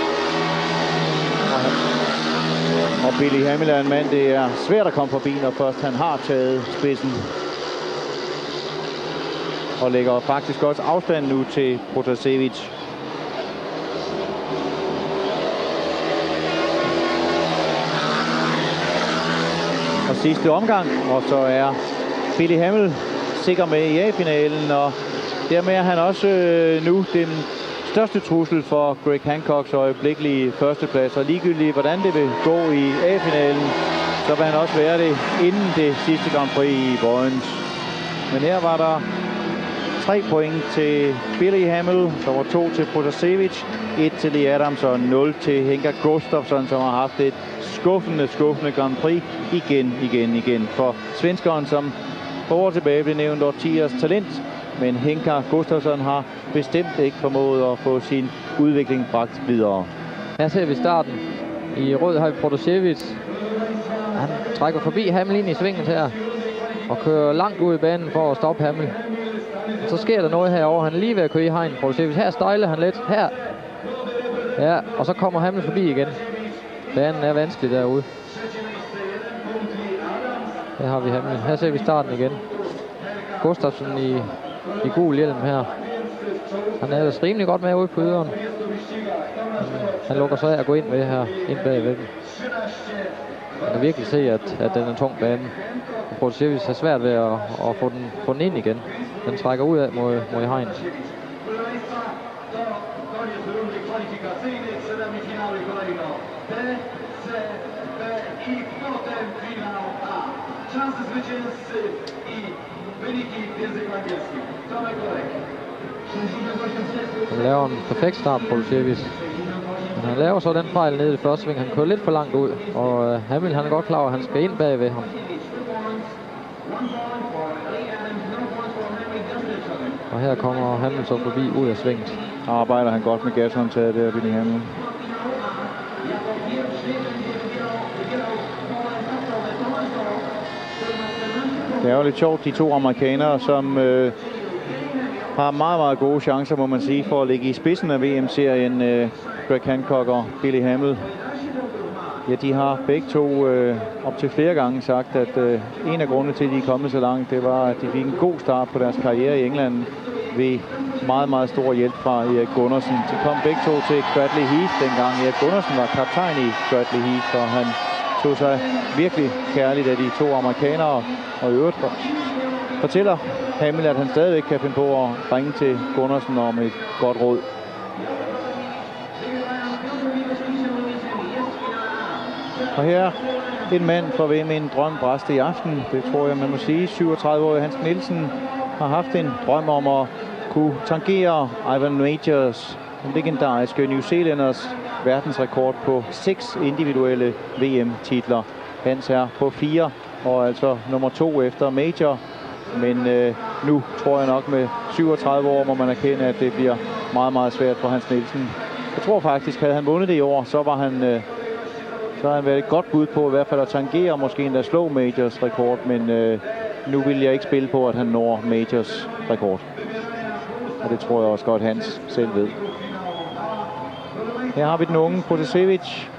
Og Billy Hamel er en mand, det er svært at komme forbi, når først han har taget spidsen. Og lægger faktisk også afstand nu til Protasevich. Og sidste omgang, og så er Billy Hamel sikker med i A-finalen, og dermed er han også nu den største trussel for Greg Hancocks øjeblikkelige førsteplads. Og ligegyldigt hvordan det vil gå i A-finalen, så vil han også være det inden det sidste Grand Prix i Boyens. Men her var der 3 point til Billy Hamel, der var 2 til Protasevich, 1 til Lee Adams og 0 til Henrik Gustafsson, som har haft et skuffende Grand Prix igen. For svenskeren, som for år tilbage blev nævnt årtiers talent, men Henrik Gustafsson har bestemt ikke formået at få sin udvikling bragt videre. Her ser vi starten. I rød har vi Protasevich. Han trækker forbi Hamel ind i svinget her og kører langt ud i banen for at stoppe Hamel. Så sker der noget herovre. Han er lige ved at køre i hegn. Protasevich. Her stejler han lidt. Her. Ja, og så kommer Hamel forbi igen. Banen er vanskelig derude. Her har vi Hamel. Her ser vi starten igen. Gustafsson i gul hjelm her. Han er ellers rimelig godt med ude på yderen. Han lukker så af at gå ind ved her, ind bagved dem. Man kan virkelig se, at den er en tung bane. Protasevich har svært ved at få den ind igen. Den trækker ud af mod hegnet. Han laver en perfekt start, Protasevich. Men han laver så den fejl nede i det første sving. Han kører lidt for langt ud, og Hamel han er godt klar over, at han skal ind bagved ham. Og her kommer Hamel så forbi ud af svinget. Arbejder han godt med gashåndtaget der, Billy Hamel. Det er jo lidt sjovt, de to amerikanere, som har meget, meget gode chancer, må man sige, for at ligge i spidsen af VM-serien. Greg Hancock og Billy Hamel. Ja, de har begge to op til flere gange sagt, at en af grundene til, at de er kommet så langt, det var, at de fik en god start på deres karriere i England ved meget, meget stor hjælp fra Erik Gundersen. De kom begge to til Cradley Heath dengang. Erik Gundersen var kaptajn i Cradley Heath, og han tog sig virkelig kærligt af de to amerikanere. Og i øvrigt fortæller Hamel, at han stadigvæk kan finde på at ringe til Gundersen om et godt råd. Og her en mand for hvem en drøm bræste i aften. Det tror jeg, man må sige. 37-årige Hans Nielsen har haft en drøm om at kunne tangere Ivan Majors, den legendariske New Zealanders verdensrekord på 6 individuelle VM-titler. Hans er på 4, og altså nummer 2 efter Major. Men nu tror jeg nok med 37 år, må man erkende, at det bliver meget, meget svært for Hans Nielsen. Jeg tror faktisk, havde han vundet det i år, så har han været et godt bud på i hvert fald at tangere, måske endda slå Majors rekord, men nu vil jeg ikke spille på, at han når Majors rekord. Og det tror jeg også godt, Hans selv ved. Her har vi den unge Protasevich.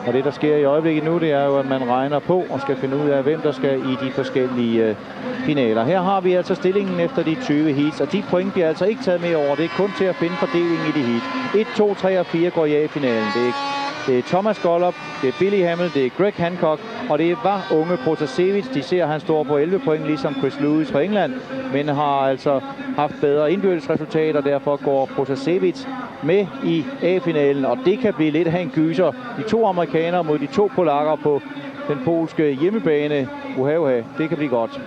Og det, der sker i øjeblikket nu, det er jo, at man regner på og skal finde ud af, hvem der skal i de forskellige finaler. Her har vi altså stillingen efter de 20 heats, og de point bliver altså ikke taget med over. Det er kun til at finde fordelingen i de heat. 1, 2, 3 og 4 går i finalen. Det er Thomas Gollop, det er Billy Hamel, det er Greg Hancock, og det var unge Protasevich. De ser, at han står på 11 point, ligesom Chris Lewis fra England, men har altså haft bedre indbyrdes resultater, derfor går Protasevich med i A-finalen, og det kan blive lidt af en gyser. De to amerikanere mod de to polakker på den polske hjemmebane. Uha, det kan blive godt.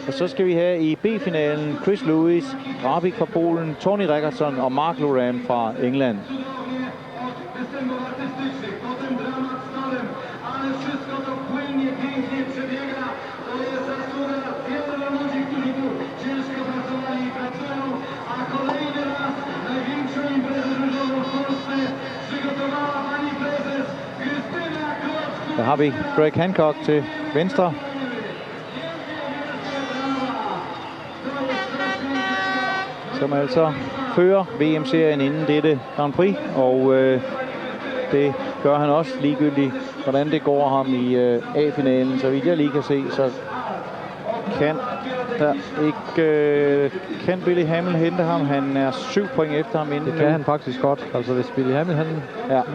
Og så skal vi have i B-finalen Chris Lewis, Grabik fra Polen, Tony Rickardsson og Mark Loram fra England. Der har vi Greg Hancock til venstre. Som altså fører VM-serien inden dette Grand Prix. Og det gør han også ligegyldigt, hvordan det går ham i A-finalen. Så vidt jeg lige kan se, så kan Billy Hamel hente ham. Han er 7 point efter ham inden. Det kan han faktisk godt. Altså hvis Billy Hamel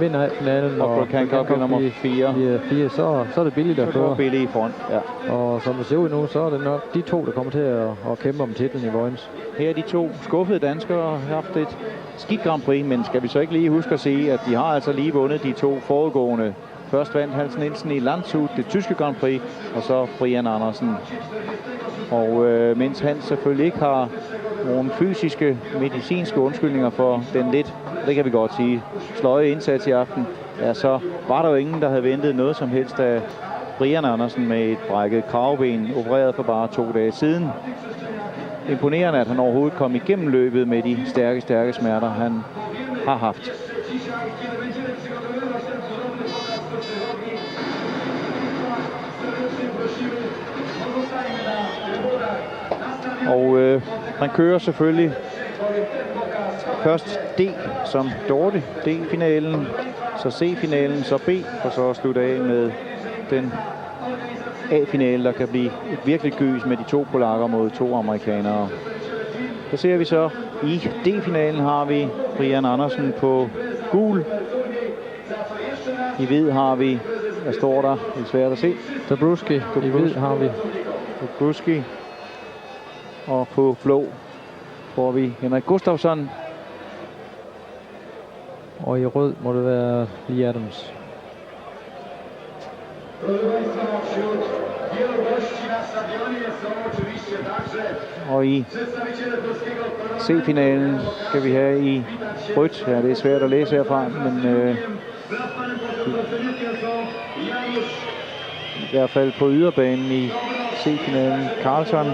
vinder finalen og Greg Hancock er nummer 4, så er det Billy, der fører. Så går Billy i front, ja. Og som det ser ud nu, så er det nok de to, der kommer til at kæmpe om titlen i Vojens. Her er de to skuffede danskere har haft et skidt Grand Prix, men skal vi så ikke lige huske at sige, at de har altså lige vundet de to foregående. Først vandt Hans Nielsen i Landshut, det tyske Grand Prix, og så Brian Andersen. Og mens han selvfølgelig ikke har nogle fysiske, medicinske undskyldninger for den lidt, det kan vi godt sige, sløje indsats i aften, ja, så var der jo ingen, der havde ventet noget som helst af Brian Andersen med et brækket kravben, opereret for bare 2 dage siden. Imponerende, at han overhovedet kom igennem løbet med de stærke smerter, han har haft. Og man kører selvfølgelig først D som Dorte, D-finalen, så C-finalen, så B, og så slutte af med den A-finale, der kan blive et virkelig gys med de to polakker mod 2 amerikanere. Så ser vi så i D-finalen har vi Brian Andersen på gul. I hvid har vi, hvad står der? Det er svært at se. Dabrowski. I hvid har vi Dabrowski. Og på blå får vi Henrik Gustafsson. Og i rød må det være Lee Adams. Og i C-finalen skal vi have i rødt. Ja, det er svært at læse herfra, men i hvert fald på yderbanen i C-finalen. Carlson.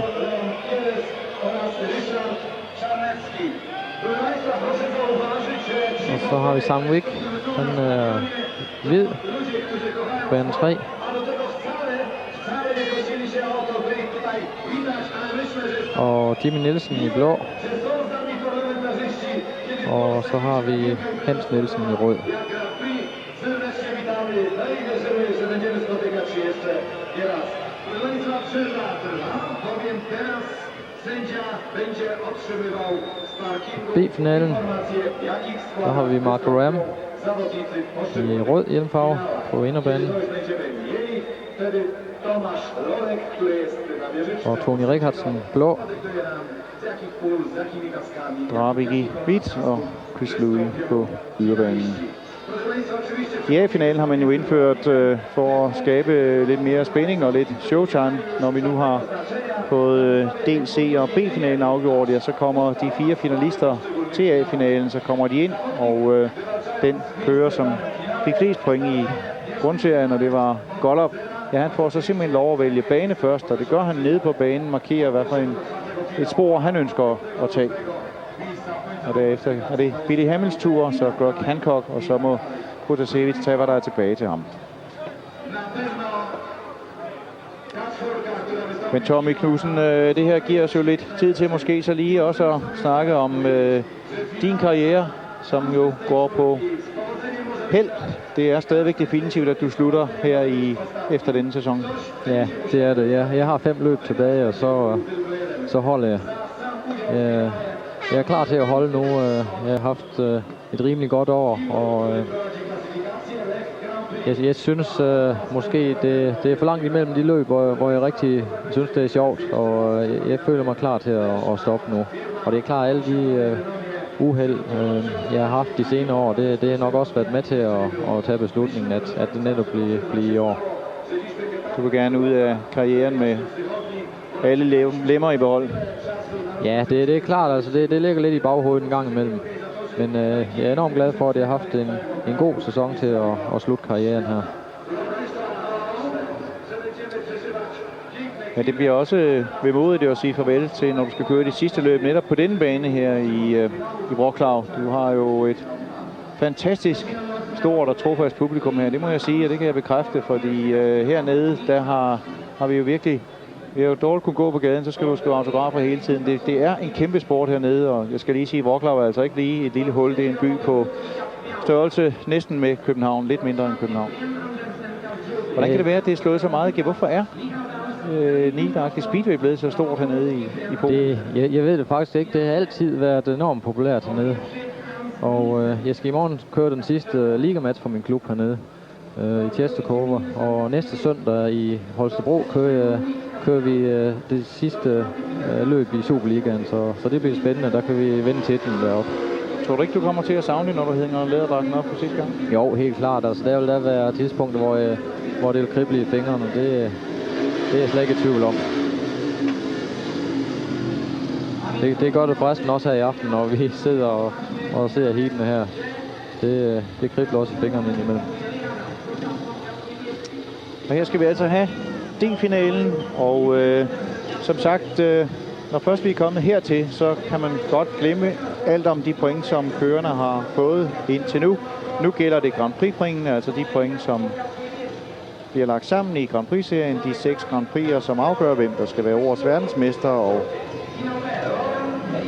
Og så har vi Sam Wick. Han er hvid. Bane 3. Og Jimmy Nielsen i blå. Og så har vi Hans Nielsen i rød. B-finalen. Der har vi Marco Ram i rød hjelmfarve på inderbanen. Og Tony Rikardsen blå. Drabik i hvidt og Chris Louis på yderbanen. I A-finalen har man jo indført for at skabe lidt mere spænding og lidt showtime. Når vi nu har fået del C og B-finalen afgjort, ja, så kommer de 4 finalister til A-finalen, så kommer de ind, og den kører, som fik flest point i grundserien, og det var Gollop. Ja, han får så simpelthen lov at vælge bane først, og det gør han nede på banen, markerer hvad for et spor, han ønsker at tage. Og derefter er det Billy Hamills tur, så Greg Hancock, og så må Protasevich tage, hvad der er tilbage til ham. Men Tommy Knudsen, det her giver os jo lidt tid til måske så lige også at snakke om din karriere, som jo går på held. Det er stadigvæk definitivt, at du slutter her efter denne sæson. Ja, det er det. Jeg har 5 løb tilbage, og så holder jeg. Jeg er klar til at holde nu. Jeg har haft et rimelig godt år, og jeg synes måske, det er for langt imellem de løb, hvor jeg rigtig synes, det er sjovt, og jeg føler mig klar til at stoppe nu. Og det er klart, alle de uheld, jeg har haft de senere år, det har nok også været med til at tage beslutningen, at det netop bliver i år. Du vil gerne ud af karrieren med alle lemmer i behold? Ja, det er klart, altså det ligger lidt i baghovedet en gang imellem. Men jeg er enormt glad for, at jeg har haft en god sæson til at slutte karrieren her. Ja, det bliver også vemodigt at sige farvel til, når du skal køre de sidste løb netop på denne bane her i Wroclaw. Du har jo et fantastisk stort og trofast publikum her, det må jeg sige, og det kan jeg bekræfte, fordi hernede, der har vi jo virkelig, vi har jo dårligt kunne gå på gaden, så skal du skrive autografer hele tiden. Det er en kæmpe sport hernede, og jeg skal lige sige, at Wroclaw er altså ikke lige et lille hul, det er en by på størrelse næsten med København, lidt mindre end København. Hvordan kan det være, at det er slået så meget? Hvorfor er Nidark Speedway blevet så stort hernede i Polen? Jeg ved det faktisk ikke. Det har altid været enormt populært hernede. Og jeg skal i morgen køre den sidste ligamatch for min klub hernede i Tjestekover. Og næste søndag i Holstebro kører vi det sidste løb i Superligaen. Så det bliver spændende. Der kan vi vende titlen deroppe. Tror du ikke, du kommer til at savne det, når du hænger læderdragten op på sidste gang? Jo, helt klart. Altså, der vil der være tidspunkter, hvor det vil krible i fingrene. Det er jeg slet ikke i tvivl om. Det gør det forresten også her i aften, når vi sidder og ser heatene her. Det kribler også i fingrene indimellem. Og her skal vi altså have D-finalen, og som sagt, når først vi er kommet hertil, så kan man godt glemme alt om de point, som førerne har fået indtil nu. Nu gælder det Grand Prix-pointene, altså de point, som bliver lagt sammen i Grand Prix-serien. De 6 Grand Prix'er, som afgør, hvem der skal være årets verdensmester. Og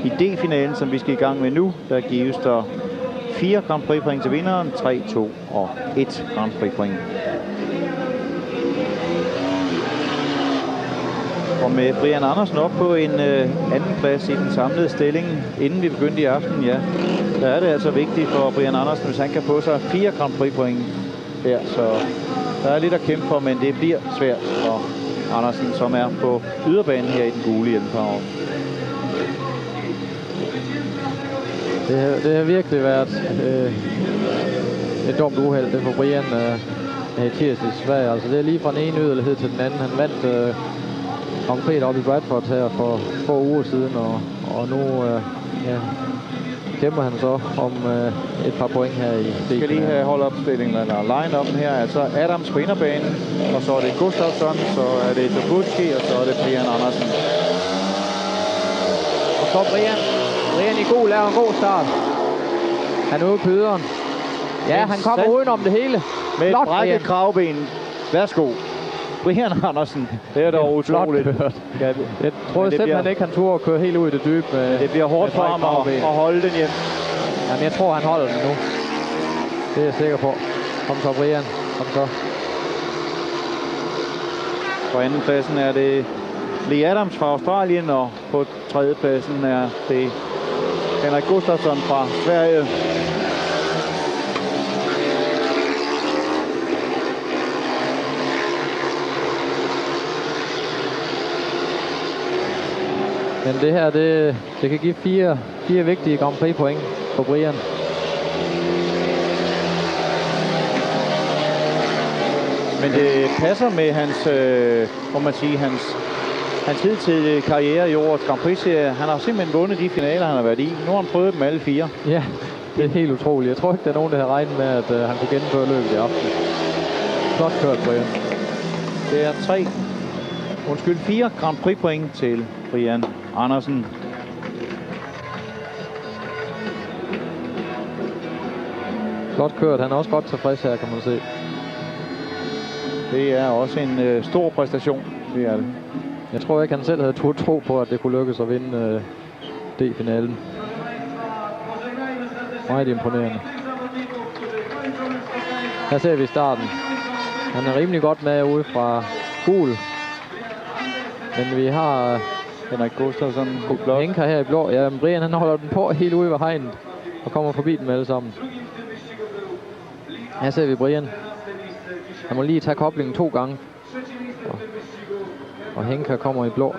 i D-finalen, som vi skal i gang med nu, der gives der 4 Grand Prix-point til vinderen, 3, 2 og 1 Grand Prix-point. Og med Brian Andersen op på en anden plads i den samlede stilling, inden vi begyndte i aften, ja, der er det altså vigtigt for Brian Andersen, hvis han kan få sig 4 Grand Prix-point der. Så der er lidt at kæmpe for, men det bliver svært for Andersen, som er på yderbanen her i den gule hjelmfarve. Det har virkelig været et dumt uheld, det for Brian i tirsdag i Sverige. Altså det er lige fra den ene yderlighed til den anden. Han vandt Grand Prix op i Bradford her for få uger siden, og nu kæmper han så om et par point her i D. Vi skal lige have holdopstillingen eller line-up'en her. Altså Adams på inderbanen, og så er det Gustafsson, så er det Dobutski, og så er det Brian Andersen. Og så Brian Brian i god laver en god start. Han er ude på yderen. Ja, han kommer udenom det hele. Med et Flot, brækket kravben. Værsgo. Brian Andersen. Det er dog utroligt. Ja, jeg troede simpelthen ikke, han turde at køre helt ud i det dybe. Det bliver hårdt for ham at holde den hjem. Jamen, jeg tror, han holder den nu. Det er jeg sikker på. Kom så, Brian. Kom så. På anden pladsen er det Lee Adams fra Australien, og på tredje pladsen er det Henrik Gustafsson fra Sverige. Men det her, det kan give fire vigtige Grand Prix point for Brian. Men det passer med hans, må man sige, hans hidtidige karriere i årets Grand Prix-serie. Han har simpelthen vundet de finaler, han har været i. Nu har han prøvet dem alle 4. Ja, det er helt utroligt. Jeg tror ikke, der er nogen, der har regnet med, at han kunne gennemføre løbet i aften. Flot kørt, Brian. Det er 4 Grand Prix-point til Brian Andersen. Flot kørt. Han er også godt tilfreds her, kan man se. Det er også en stor præstation. Det er det. Jeg tror ikke, han selv havde tro på, at det kunne lykkes at vinde D-finalen. Meget imponerende. Her ser vi starten. Han er rimelig godt med ude fra gul. Men vi har Henrik Gustafsson Henker her i blå. Ja, Brian han holder den på helt ude ved hegnet og kommer forbi dem alle sammen. Her ser vi Brian. Han må lige tage koblingen 2 gange. Og Henker kommer i blå.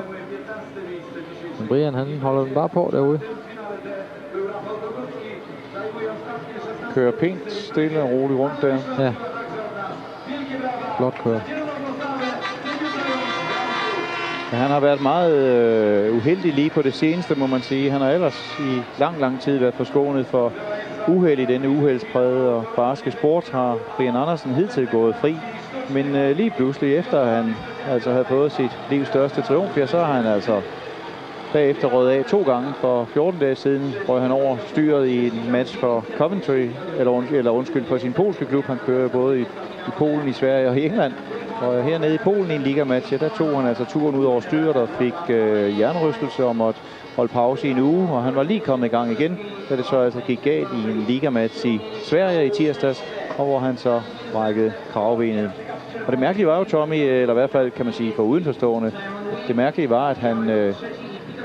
Men Brian han holder den bare på derude. Kører pænt, stille og roligt rundt der. Ja. Flot kørt. Ja, han har været meget uheldig lige på det seneste, må man sige. Han har ellers i lang tid været forskånet for uheld i denne uheldsprægede og barske sport. Har Brian Andersen hidtil gået fri. Men lige pludselig, efter han altså havde fået sit livs største triumf, ja, så har han altså bagefter røget af 2 gange. For 14 dage siden røg han over styret i en match for Coventry, eller for sin polske klub. Han kører både i Polen, i Sverige og i England. Og hernede i Polen i en ligamatch, ja, der tog han altså turen ud over styret og fik jernrystelse og måtte holde pause i en uge. Og han var lige kommet i gang igen, da det så altså gik galt i en ligamatch i Sverige i tirsdags, og hvor han så brækkede kravbenet. Og det mærkelige var jo, Tommy, eller i hvert fald kan man sige for udenforstående, det mærkelige var, at han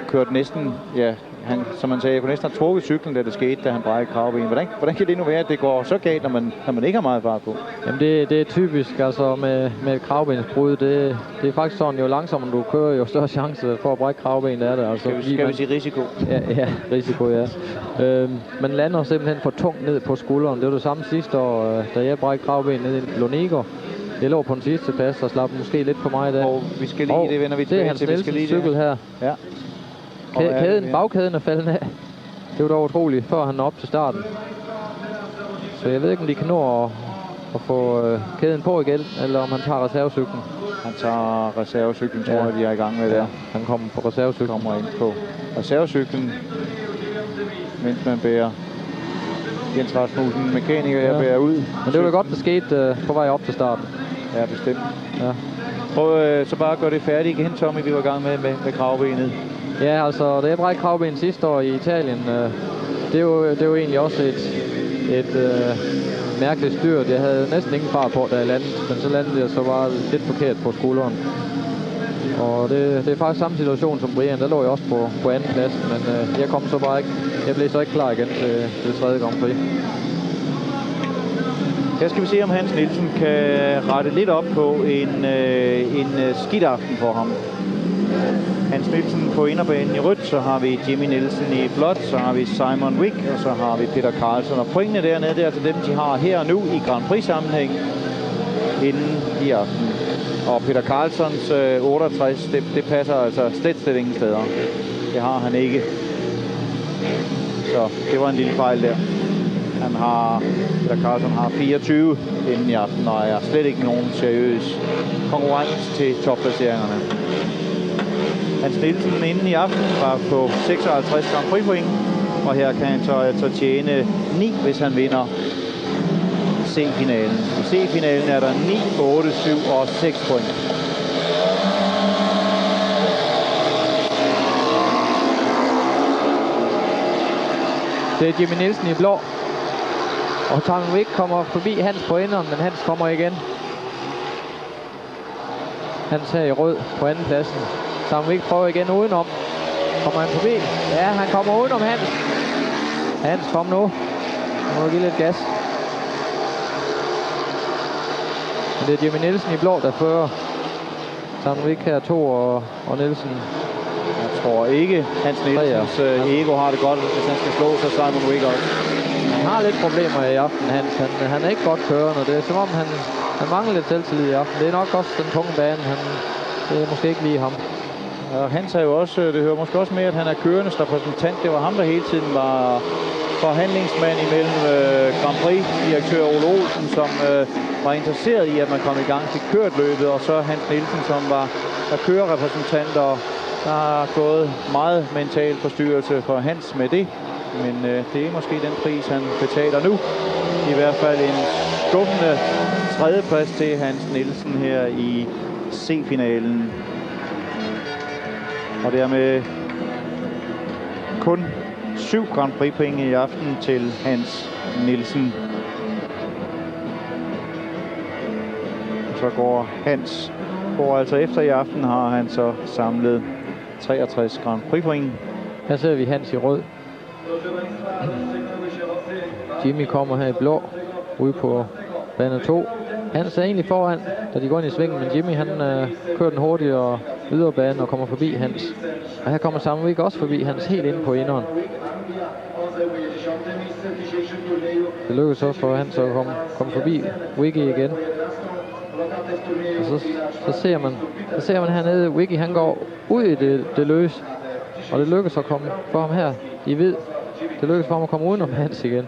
kørte næsten, ja, som man sagde, jeg kunne næsten have trukket cyklen, da det skete, da han brækkede kravbenet. Hvordan kan det nu være, at det går så galt, når man ikke har meget fart på? Jamen det er typisk, altså med et kravbensbrud. Det er faktisk sådan, jo langsommere du kører, jo større chance for at brække kravbenet er det. Altså, skal vi sige risiko? Ja, risiko, ja. Man lander simpelthen for tungt ned på skulderen. Det var det samme sidste år, da jeg brækkede kravbenet ned i Lonigo. Jeg lå på den sidste plads og slap måske lidt for mig der. Og vi skal lige, det vender vi tilbage til. Det er hans cykel her. Ja. Bagkæden er faldet af. Det var dog utroligt, før han når op til starten. Så jeg ved ikke, om de kan nå at få kæden på igen, eller om han tager reservecyklen. Han tager reservecyklen, tror jeg, de er i gang med der. Ja, han kommer på reservecyklen. Kommer ind på reservecyklen, mens man bærer Jens Rasmussen, mekaniker, bærer ud. Men det var godt, det skete på vej op til starten. Ja, bestemt. Ja. Prøv så bare at gøre det færdigt igen, Tommy, vi var i gang med kravbenet. Ja, altså, da jeg brækkede kravbenet sidste år i Italien, det er jo egentlig også et mærkeligt styrt. Jeg havde næsten ingen fart på, da jeg landede, men så landede jeg så bare lidt forkert på skulderen. Og det er faktisk samme situation som Brian, der lå jeg også på anden plads, men jeg kom så bare ikke. Jeg blev så ikke klar igen til det 3. Grand Prix. Her skal vi se, om Hans Nielsen kan rette lidt op på en skidt aften for ham. Hans Nielsen på inderbanen i rødt, så har vi Jimmy Nielsen i blåt, så har vi Simon Wick, og så har vi Peter Carlsson. Og pointene dernede, det er altså dem, de har her og nu i Grand Prix-sammenhæng inden i aften. Og Peter Carlssons 68, det passer altså slet ingen steder. Det har han ikke. Så det var en lille fejl der. Peter Carlsson har 24 inden i aften, og er slet ikke nogen seriøs konkurrence til topplaceringerne. Hans Nielsen inden i aften var på 56 Grand Prix point. Og her kan han så altså tjene 9, hvis han vinder C-finalen. I C-finalen er der 9, 8, 7 og 6 point. Det er Jimmy Nielsen i blå. Og Tommy Wick kommer forbi Hans på inderen, men Hans kommer igen. Hans er i rød på anden pladsen. Tommy Wick prøver igen udenom. Kommer han forbi? Ja, han kommer udenom Hans. Hans, kom nu. Nu må du give lidt gas. Men det er Jimmy Nielsen i blå, der fører. Tommy Wick her 2 og Nielsen. Jeg tror ikke, Hans Nielsens ego har det godt, hvis han skal slå sig Simon Wick også. Han har lidt problemer i aften, Hans. Han er ikke godt kørende. Det er som om, han mangler lidt selvtillid i aften. Det er nok også den tunge bane. Det er måske ikke lige ham. Og Hans er jo også, det hører måske også med, at han er kørendes repræsentant. Det var ham, der hele tiden var forhandlingsmand imellem Grand Prix-direktør Ole Olsen, som var interesseret i, at man kom i gang til kørt løbet, og så Hans Nielsen, som var kørerrepræsentant, og der har gået meget mental forstyrrelse for Hans med det. Men det er måske den pris, han betaler nu. I hvert fald en skuffende tredjeplads til Hans Nielsen her i C-finalen. Og dermed kun 7 Grand Prix-point i aften til Hans Nielsen. Så går Hans altså efter i aften, har han så samlet 63 Grand Prix-point. Her ser vi Hans i rød. Jimmy kommer her i blå, ude på bane 2. Hans er egentlig foran, da de går ind i svingen, men Jimmy han kører den hurtigere videre bane og kommer forbi Hans. Og her kommer Simon Wick også forbi Hans, helt ind på inderen. Det lykkes også for Hans at komme forbi Wiggy igen. Og så ser man hernede, Wiggy han går ud i det løse. Og det lykkes at komme for ham her i hvid. Det lykkes for ham at komme udenom Hans igen.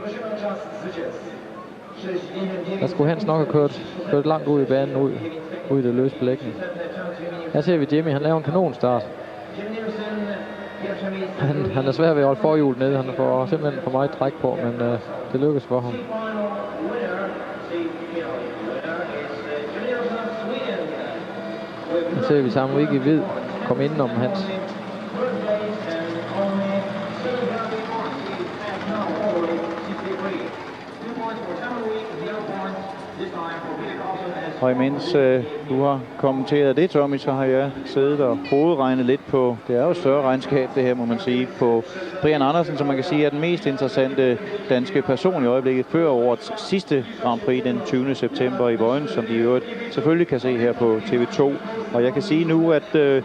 Der skulle Hans nok have kørt langt ud i banen, ud i det løse belægning. Her ser vi Jimmy, han laver en kanonstart. Han er svær ved at holde forhjulet nede. Han får simpelthen for meget træk på, men det lykkes for ham. Her ser vi sammen ikke i hvid komme indenom Hans. Og imens du har kommenteret det, Tommy, så har jeg siddet og hovedregnet lidt på, det er jo et større regnskab det her, må man sige, på Brian Andersen, som man kan sige er den mest interessante danske person i øjeblikket, før årets sidste Grand Prix den 20. september i Vojens, som de i øvrigt selvfølgelig kan se her på TV2. Og jeg kan sige nu, at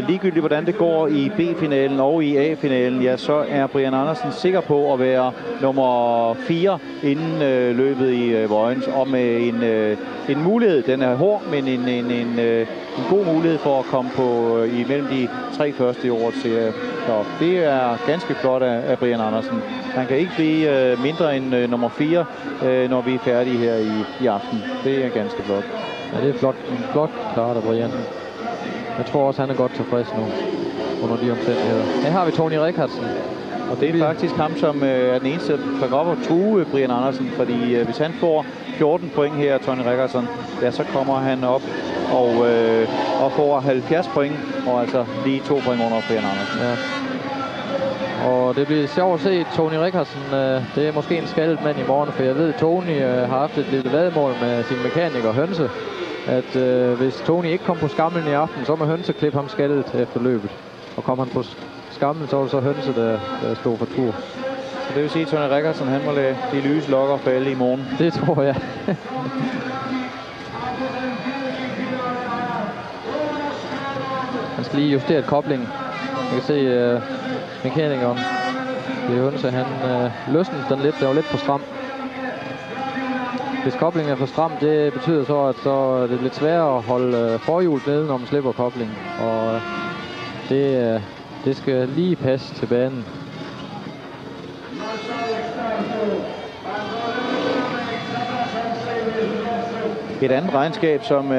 ligegyldigt hvordan det går i B-finalen og i A-finalen, ja, så er Brian Andersen sikker på at være nummer 4 inden løbet i Vojens, og med en mulighed, den er hård, men en god mulighed for at komme på imellem de 3 første i årets serie. Så det er ganske flot af Brian Andersen. Han kan ikke blive mindre end nummer 4, når vi er færdige her i aften. Det er ganske flot. Ja, det er flot klart af Brian. Jeg tror også, han er godt tilfreds nu under de omstændigheder. Her har vi Tony Rickartsen. Og det er faktisk ham, som er den eneste, der går op og true Brian Andersen. Fordi hvis han får 14 point her, Tony Rickartsen, ja, så kommer han op og får 70 point. Og altså lige 2 point under Brian Andersen. Ja. Og det bliver sjovt at se Tony Rickartsen. Det er måske en skaldet mand i morgen, for jeg ved, Tony har haft et lille vadmål med sin mekaniker Hønse. At hvis Tony ikke kom på skamlen i aften, så må Hønse klippe ham skaldet efter løbet. Og kom han på skamlen, så var det så Hønse, der stod for tur. Så det vil sige, at Tony Rickartsen, han må lade de lyse lokker falde i morgen. Det tror jeg. Han skal lige justere koblingen. Jeg kan se mekanikeren i Hønse, han løsnede den lidt. Det var lidt for stram. Hvis koblingen er for stram, det betyder så, at det er lidt sværere at holde forhjulet nede, når man slipper koblingen. Og det skal lige passe til banen. Et andet regnskab, som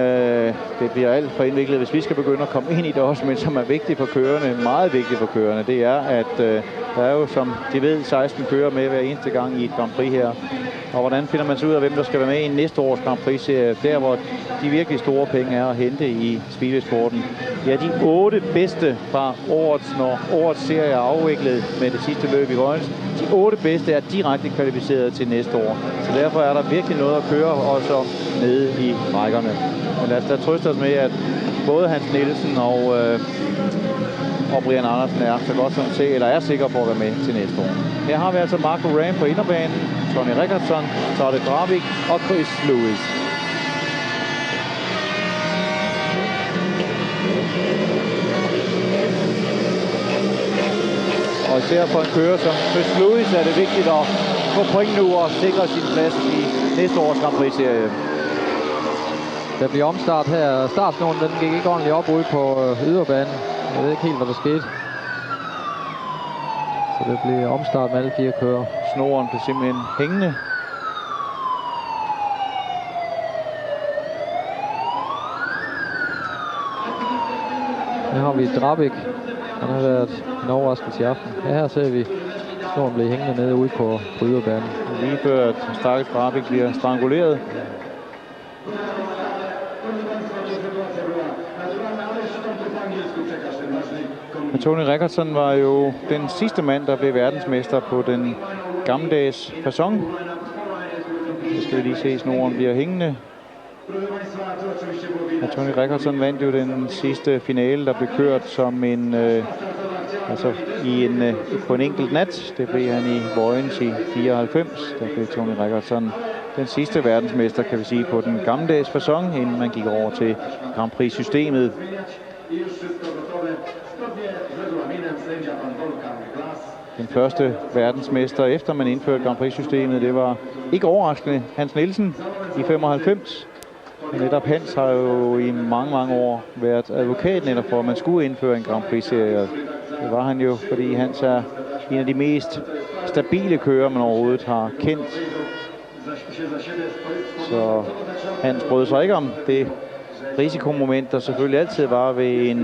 det bliver alt for indviklet, hvis vi skal begynde at komme ind i det også, men som er vigtigt for kørerne, meget vigtigt for kørerne, det er, at Der er jo, som de ved, 16 kører med hver eneste gang i et Grand Prix her. Og hvordan finder man så ud af, hvem der skal være med i næste års Grand Prix-serie? Der, hvor de virkelig store penge er at hente i speedway-sporten. Ja, de 8 bedste fra når årets serie er afviklet med det sidste løb i Vojens. De 8 bedste er direkte kvalificeret til næste år. Så derfor er der virkelig noget at køre også nede i rækkerne. Men lad os da trøste os med, at både Hans Nielsen og Brian Andersen er så godt som er sikre på at være med til næste år. Her har vi altså Marco Ram på inderbanen, Tony Rickardsson, Todd Dravik og Chris Lewis. Og især for en kører som Chris Lewis er det vigtigt at få point nu og sikre sin plads i næste års Grand Prix-serie. Der bliver omstart her. Startsnogen den gik ikke ordentligt op ude på yderbanen. Jeg ved ikke helt, hvad der skete. Så det bliver omstart med alle 4 kører. Snoren blev simpelthen hængende. Her har vi Drabik. Han har været en overraskelse i aften. Her ser vi snoren blive hængende nede ude på yderbanen. Lige før at stakkels Drabik bliver stranguleret. Tony Rickardsson var jo den sidste mand, der blev verdensmester på den gammeldags facon. Så skal vi lige se, snoren bliver hængende. Og Tony Rickardsson vandt jo den sidste finale, der blev kørt som en, på en enkelt nat. Det blev han i Vojens i 94. Der blev Tony Rickardsson den sidste verdensmester, kan vi sige, på den gammeldags facon, inden man gik over til Grand Prix-systemet. Den første verdensmester, efter man indførte Grand Prix-systemet, det var ikke overraskende Hans Nielsen i 95. Men netop Hans har jo i mange, mange år været advokat netop for, at man skulle indføre en Grand Prix-serie. Det var han jo, fordi Hans er en af de mest stabile kører, man overhovedet har kendt. Så Hans brød sig ikke om det risikomoment, der selvfølgelig altid var ved en,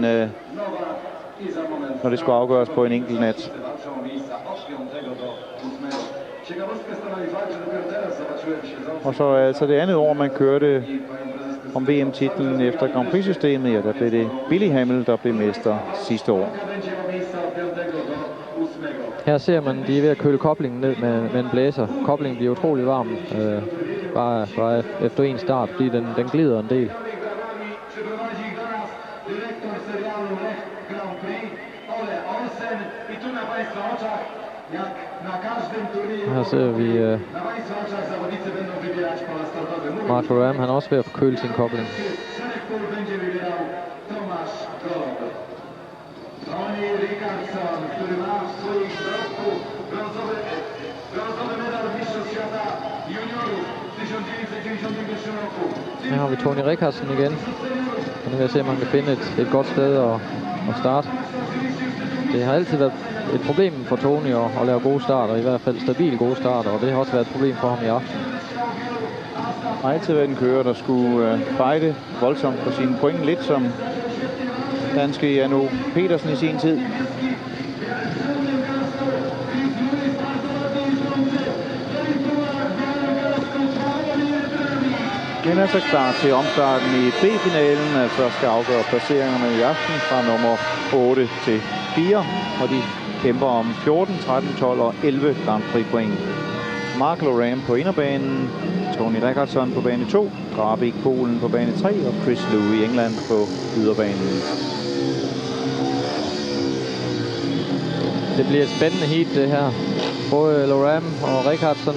når det skulle afgøres på en enkelt nat. Og så altså det andet år, man kørte om VM-titlen efter Grand Prix-systemet, ja, der blev det Billy Hamel, der blev mester sidste år. Her ser man, de er ved at køle koblingen ned med en blæser. Koblingen bliver utrolig varm, bare efter en start, fordi den glider en del. Her ser vi Marco Ram, han er også ved at køle sin kobling. Her har vi Tony Rickardsson igen. Og nu vil jeg se, om man kan finde et godt sted at starte. Det har altid været et problem for Tony at lave gode starter, i hvert fald stabile gode starter, og det har også været et problem for ham i aften. Han har altid været en kører, der skulle fighte voldsomt på sine point, lidt som danske Jan O. Petersen i sin tid. Men er så klar til omstarten i B-finalen, altså skal afgøre placeringerne i aften fra nummer 8 til 4, og de kæmper om 14, 13, 12 og 11 Grand Prix point. Marco Ram på inderbanen, Tony Rickardsson på bane 2, Drabik Polen på bane 3 og Chris Lewis i England på yderbanen. Det bliver et spændende heat, det her. Både Loram og Rickardsson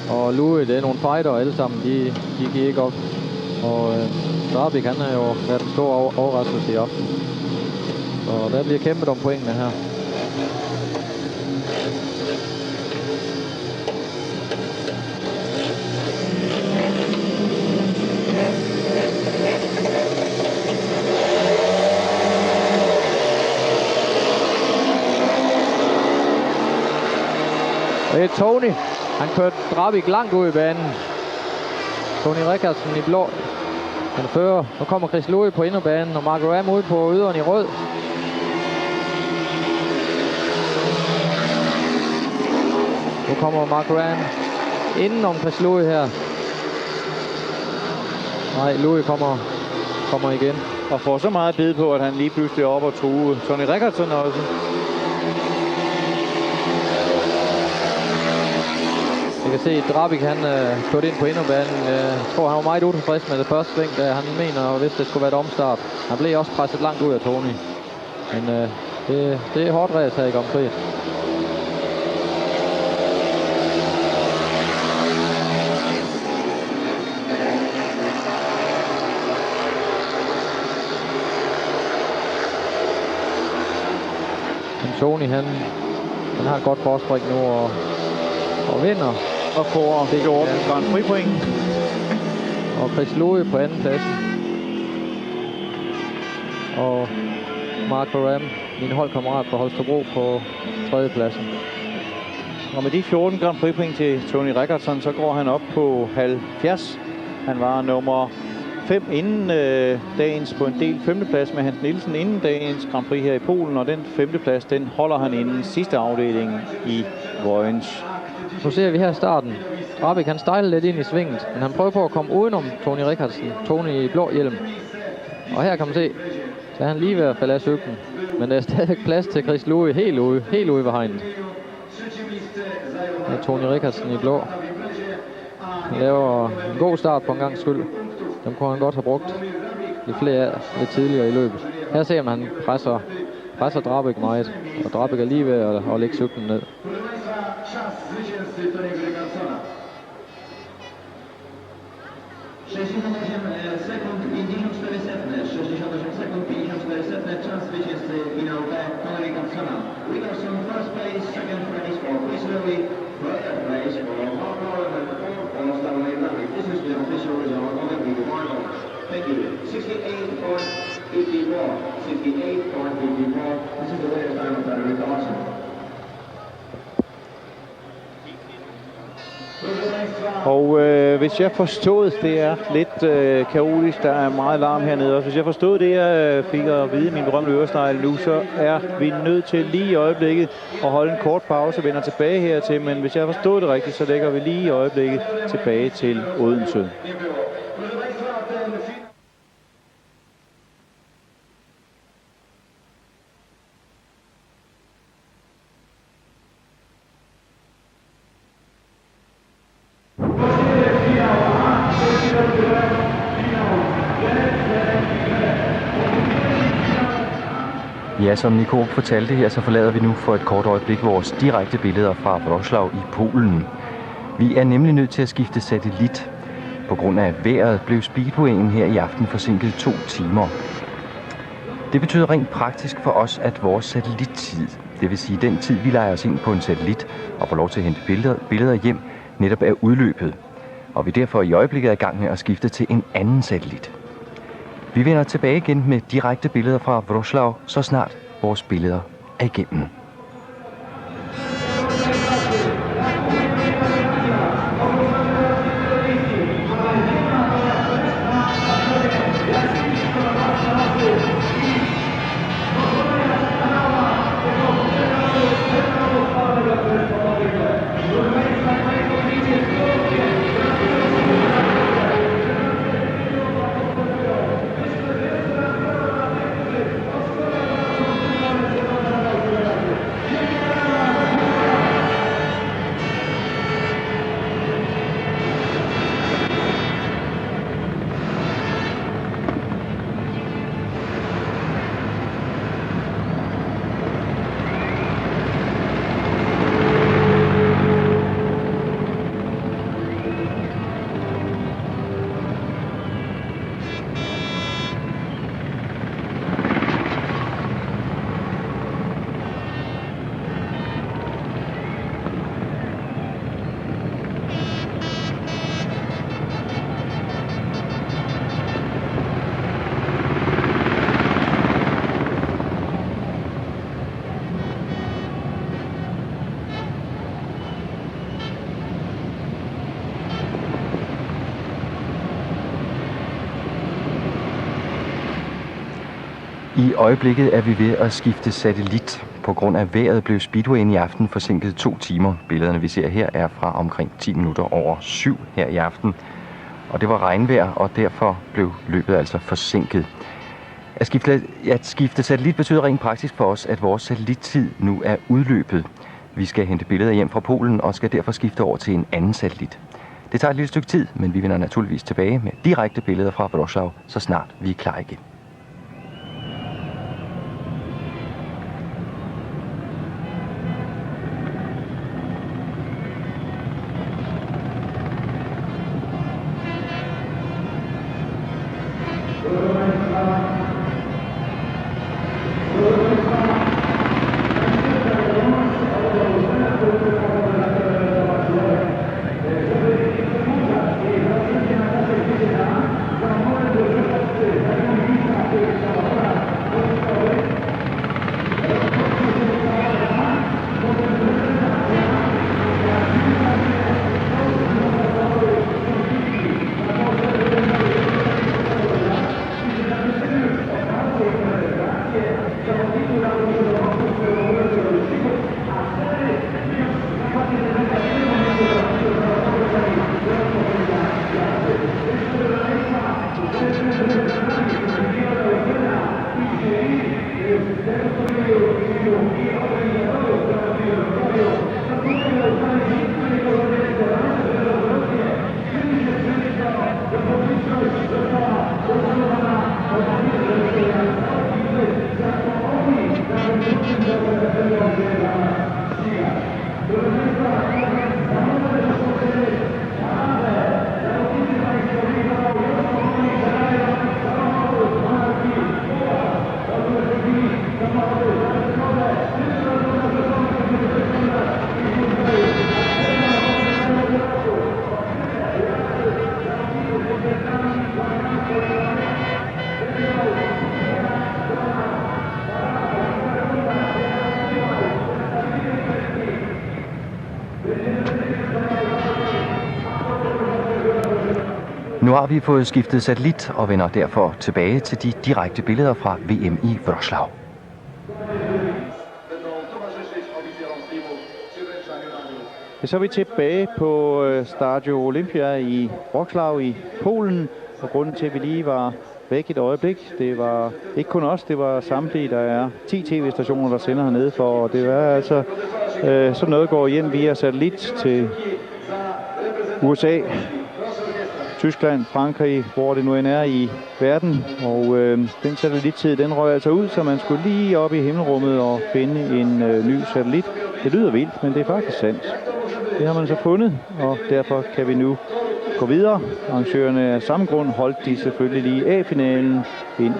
og Louis, det er nogle fighter alle sammen, de giver ikke op. Og Drabik, han har jo været en stor overraskelse i aften. Så der bliver kæmpet om pointene her. Og det er Tony. Han kørte Drabik langt ud i banen. Tony Rickardsson i blå. Han fører. Nu kommer Chris Lewis på inderbanen, og Marco Ram ude på yderen i rød. kommer Mark Ram inden om Chris Louis her. Nej, Louis kommer igen. Og får så meget bid på, at han lige pludselig er oppe og true Tony Rickardsson også. Jeg kan se, at Drabik han kørte ind på inderbanen. Jeg tror, han var meget utilfreds med det første sving, da han mener, hvis det skulle være et omstart. Han blev også presset langt ud af Tony. Men det er hårdt race her i Grand Prix. Men Tony han har et godt forspring nu og vinder. Og får 14 Grand Prix point. Og Chris Louis på anden pladsen. Og Mark Ram, min holdkammerat fra Holstebro, på tredje pladsen. Og med de 14 Grand Prix point til Tony Rickardsson, så går han op på 70. Han var nummer 5 inden dagens på en del femteplads med Hans Nielsen inden dagens Grand Prix her i Polen. Og den femteplads, den holder han inden sidste afdeling i Vojens. Nu ser vi her starten. Drabik han stejler lidt ind i svinget, men han prøver på at komme udenom Tony Rickardsson. Tony i blå hjelm. Og her kan man se, så er han lige ved at falde af cyklen. Men der er stadig plads til Chris Louis helt ude ved hegnet. Og Tony Rickardsson i blå. Han laver en god start på en gang skyld. Dem kunne han godt have brugt i flere lidt tidligere i løbet. Her ser man, at han presser Drabik meget. Og Drabik er lige ved at lægge cyklen ned. Thank you. 68.54. 68.54. This is the latest time of Saturday Dawson. Og hvis jeg forstod, det er lidt kaotisk, der er meget larm hernede også. Hvis jeg forstod det, jeg fik at vide min berømte øresnegle nu, så er vi nødt til lige i øjeblikket at holde en kort pause og vender tilbage hertil. Men hvis jeg forstod det rigtigt, så lægger vi lige i øjeblikket tilbage til Odense. Ja, som Nico fortalte her, så forlader vi nu for et kort øjeblik vores direkte billeder fra Wrocław i Polen. Vi er nemlig nødt til at skifte satellit. På grund af vejret blev speedwayen her i aften forsinket 2 timer. Det betyder rent praktisk for os, at vores satellittid, det vil sige den tid, vi lejer os ind på en satellit og får lov til at hente billeder hjem, netop er udløbet. Og vi derfor i øjeblikket er i gang med at skifte til en anden satellit. Vi vender tilbage igen med direkte billeder fra Wrocław, så snart vores billeder er igennem. I øjeblikket er vi ved at skifte satellit. På grund af vejret blev Speedwayen i aften forsinket 2 timer. Billederne, vi ser her, er fra omkring 10 minutter over 7 her i aften. Og det var regnvejr, og derfor blev løbet altså forsinket. At skifte satellit betyder rent praktisk for os, at vores satellittid nu er udløbet. Vi skal hente billeder hjem fra Polen og skal derfor skifte over til en anden satellit. Det tager et lille stykke tid, men vi vender naturligvis tilbage med direkte billeder fra Wrocław, så snart vi er klar igen. Nu har vi fået skiftet satellit og vender derfor tilbage til de direkte billeder fra VM i Wrocław. Så er vi tilbage på Stadio Olympia i Wrocław i Polen. Og grunden til, at vi lige var væk et øjeblik, det var ikke kun os, det var samtlige. Der er 10 tv-stationer, der sender hernede for. Og det var altså sådan noget går hjem via satellit til USA, Tyskland, Frankrig, hvor det nu end er i verden. Og den satellittid, den røg altså ud, så man skulle lige op i himmelrummet og finde en ny satellit. Det lyder vildt, men det er faktisk sandt. Det har man så fundet, og derfor kan vi nu gå videre. Arrangørerne af samme grund holdt de selvfølgelig lige A-finalen ind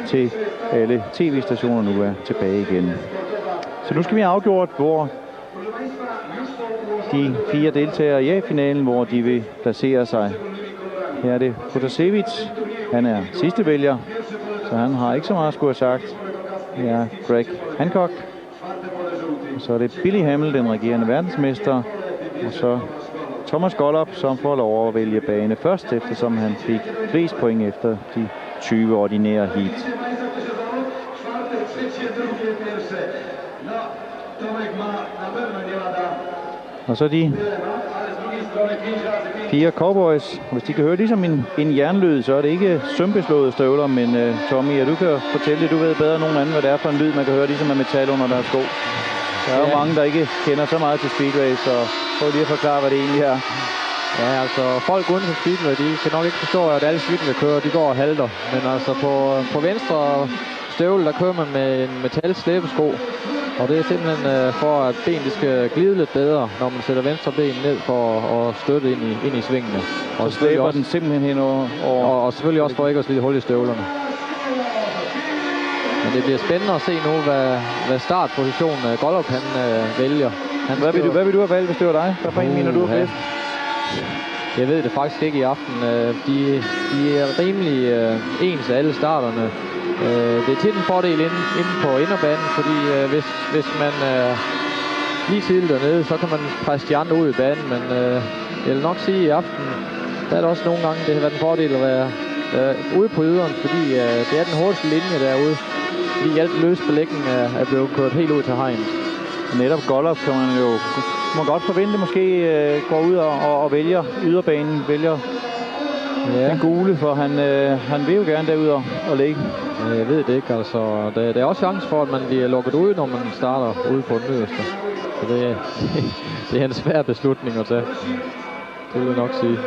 til alle tv-stationer nu er tilbage igen. Så nu skal vi have afgjort, hvor de 4 deltagere i A-finalen, hvor de vil placere sig. Her er det Protasevich. Han er sidste vælger, så han har ikke så meget at skulle have sagt. Det er Greg Hancock. Og så er det Billy Hamel, den regerende verdensmester. Og så Thomas Gollop, som får lov at vælge bane først, eftersom han fik flest point efter de 20 ordinære heat. Og så de 4 cowboys. Hvis de kan høre ligesom en jernlyd, så er det ikke sømbeslåede støvler, men Tommy, du kan fortælle det, du ved bedre end nogen anden, hvad det er for en lyd, man kan høre ligesom af metal under deres sko. Der er jo mange, der ikke kender så meget til Speedway, så prøv lige at forklare, hvad det egentlig er. Ja, altså folk uden for Speedway, de kan nok ikke forstå, at alle Speedway-kører, de går og halter. Men altså på venstre støvle, der kører man med en metal-slæbesko. Og det er simpelthen for, at benene skal glide lidt bedre, når man sætter venstre ben ned for at støtte ind i svingene. Og så slæber den simpelthen hen over... Og selvfølgelig også for ikke at slide hul i støvlerne. Men det bliver spændende at se nu, hvad startposition Gollop han vælger. Hvad vil du have valgt, hvis det var dig? Hvad for en mener du er bedst? Jeg ved det faktisk ikke i aften. De er rimelig ens alle starterne. Det er tit en fordel inde på inderbanen, fordi hvis man lige tidligt dernede, så kan man presse de andre ud i banen. Men jeg vil nok sige, at i aften, der er det også nogle gange, det har været en fordel at være ude på yderen, fordi det er den hurtigste linje derude. fordi alt løs belægning er blevet kørt helt ud til hegnet. Netop Gollop kan man jo godt forvente, måske går ud og vælger yderbanen, vælger den gule, for han vil jo gerne derud og ligge. Jeg ved det ikke, altså. Der er også chance for, at man bliver lukket ud, når man starter ude på den øverste. Så det er en svær beslutning at tage. Det vil jeg nok sige.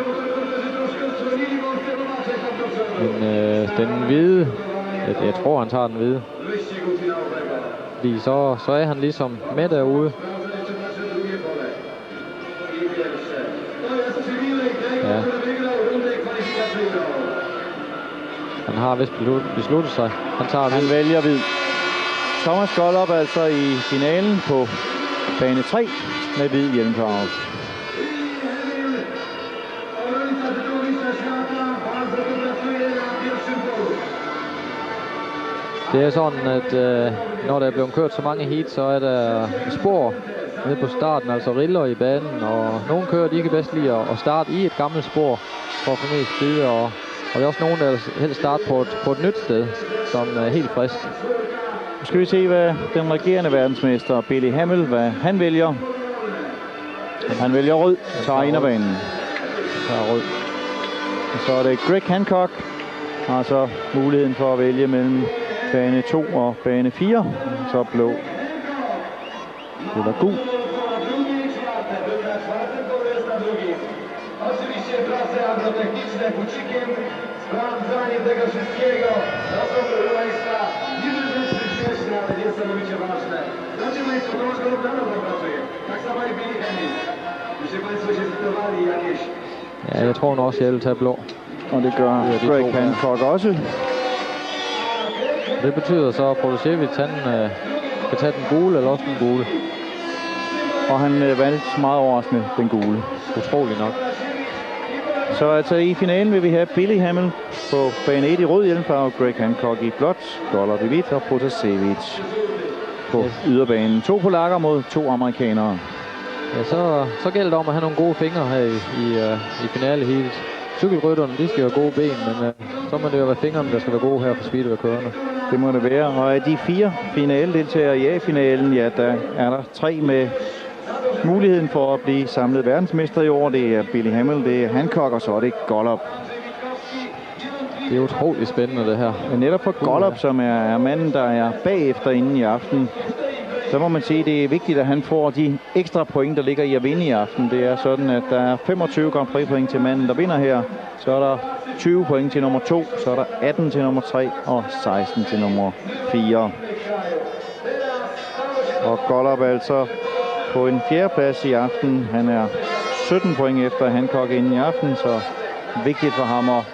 Men den hvide, jeg tror han tager den hvide. Fordi så er han ligesom med derude. Ja. Han har vist besluttet sig. Han vælger hvid. Thomas Gollop altså i finalen på bane 3 med hvid hjelmfarve. Det er sådan, at når der er blevet kørt så mange heat, så er der spor nede på starten, altså riller i banen, og nogle kører, de kan bedst lide at starte i et gammelt spor for at få mest speed, og der er også nogen, der helst starte på et nyt sted, som er helt frisk. Nu skal vi se, hvad den regerende verdensmester Billy Hamel, hvad han vælger. Han vælger rød, tager inderbanen. Tager rød. Og så er det Greg Hancock, har så muligheden for at vælge mellem bane 2 og bane 4. Så blå. Det var gul. Oczywiście prace agrotechniczne bucikiem, sprawdzanie tego wszystkiego, to są, proszę Państwa, niby rzeczy śmieszne, ale niesamowicie ważne. Znaczy Państwo, Tomasz Gollop na nowo pracuje, tak samo jak Billy Hamel. Jeśli Państwo się zdecydowali jakieś... Ja, jeg tror nu også, jeg vil tage blå. Og det gør Greg Hancock også. Det betyder så, at Protasiewicz han kan tage den gule eller også den gule. Og han valgte meget overraskende den gule. Utrolig nok. Så altså i finalen vil vi have Billy Hamel på bane 1 i rød hjelmfarve, Greg Hancock i blåt, Gollop i hvidt og Protasiewicz på yderbanen. 2 polakker mod 2 amerikanere. Ja, så gælder det om at have nogle gode fingre her i finaleheatet. Cykelrytterne, de skal have gode ben, men så må det jo være fingrene, der skal være gode her for speedway-kørerne. Det må det være. Og af de 4 finaledeltagere i A-finalen, ja, der er der 3 med muligheden for at blive samlet verdensmester i år. Det er Billy Hamel, det er Hancock, og så er det Gollop. Det er utroligt spændende, det her. Men netop for Gollop, som er manden, der er bagefter inden i aften, så må man sige, at det er vigtigt, at han får de ekstra point, der ligger i at vinde i aften. Det er sådan, at der er 25 Grand Prix point til manden, der vinder her. Så er der 20 point til nummer 2, så er der 18 til nummer 3 og 16 til nummer 4. Og Gollop altså på en 4. plads i aften. Han er 17 point efter Hancock inden i aften, så vigtigt for ham at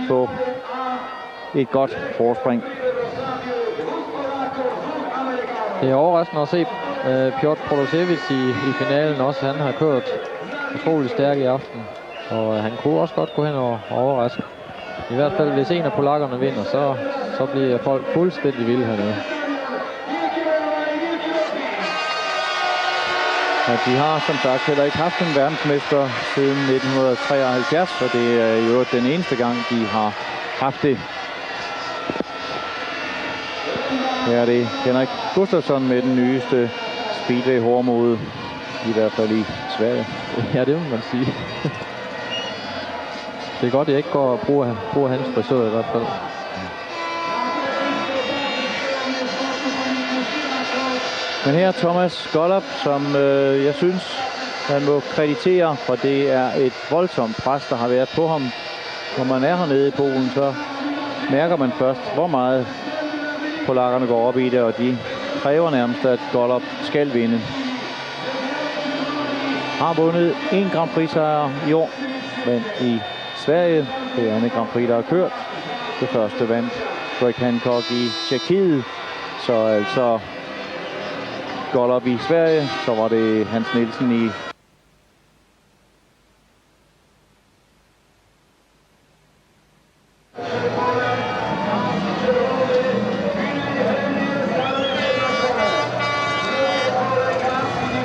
få et godt forspring. Det er overraskende at se Piotr Protasiewicz i finalen også. Han har kørt utrolig stærk i aften, og han kunne også godt gå hen og overraske. I hvert fald, hvis en af polakkerne vinder, så bliver folk fuldstændig vilde hernede. Og de har som sagt heller ikke haft en verdensmester siden 1973, og det er jo den eneste gang, de har haft det. Her er det Henrik Gustafsson med den nyeste speedway-hårdmode, i hvert fald i Sverige. Ja, det må man sige. Det er godt, at jeg ikke går og bruger hans frisør i hvert fald. Men her er Thomas Gollop, som jeg synes, man må kreditere, for det er et voldsomt pres, der har været på ham. Når man er hernede i Polen, så mærker man først, hvor meget polakkerne går op i det, og de kræver nærmest, at Gollop skal vinde. Har vundet en Grand Prix-sejr i år, men i Sverige, det andet Grand Prix, der har kørt. Det første vandt Greg Hancock i Tjekkiet, så altså Gollop i Sverige, så var det Hans Nielsen i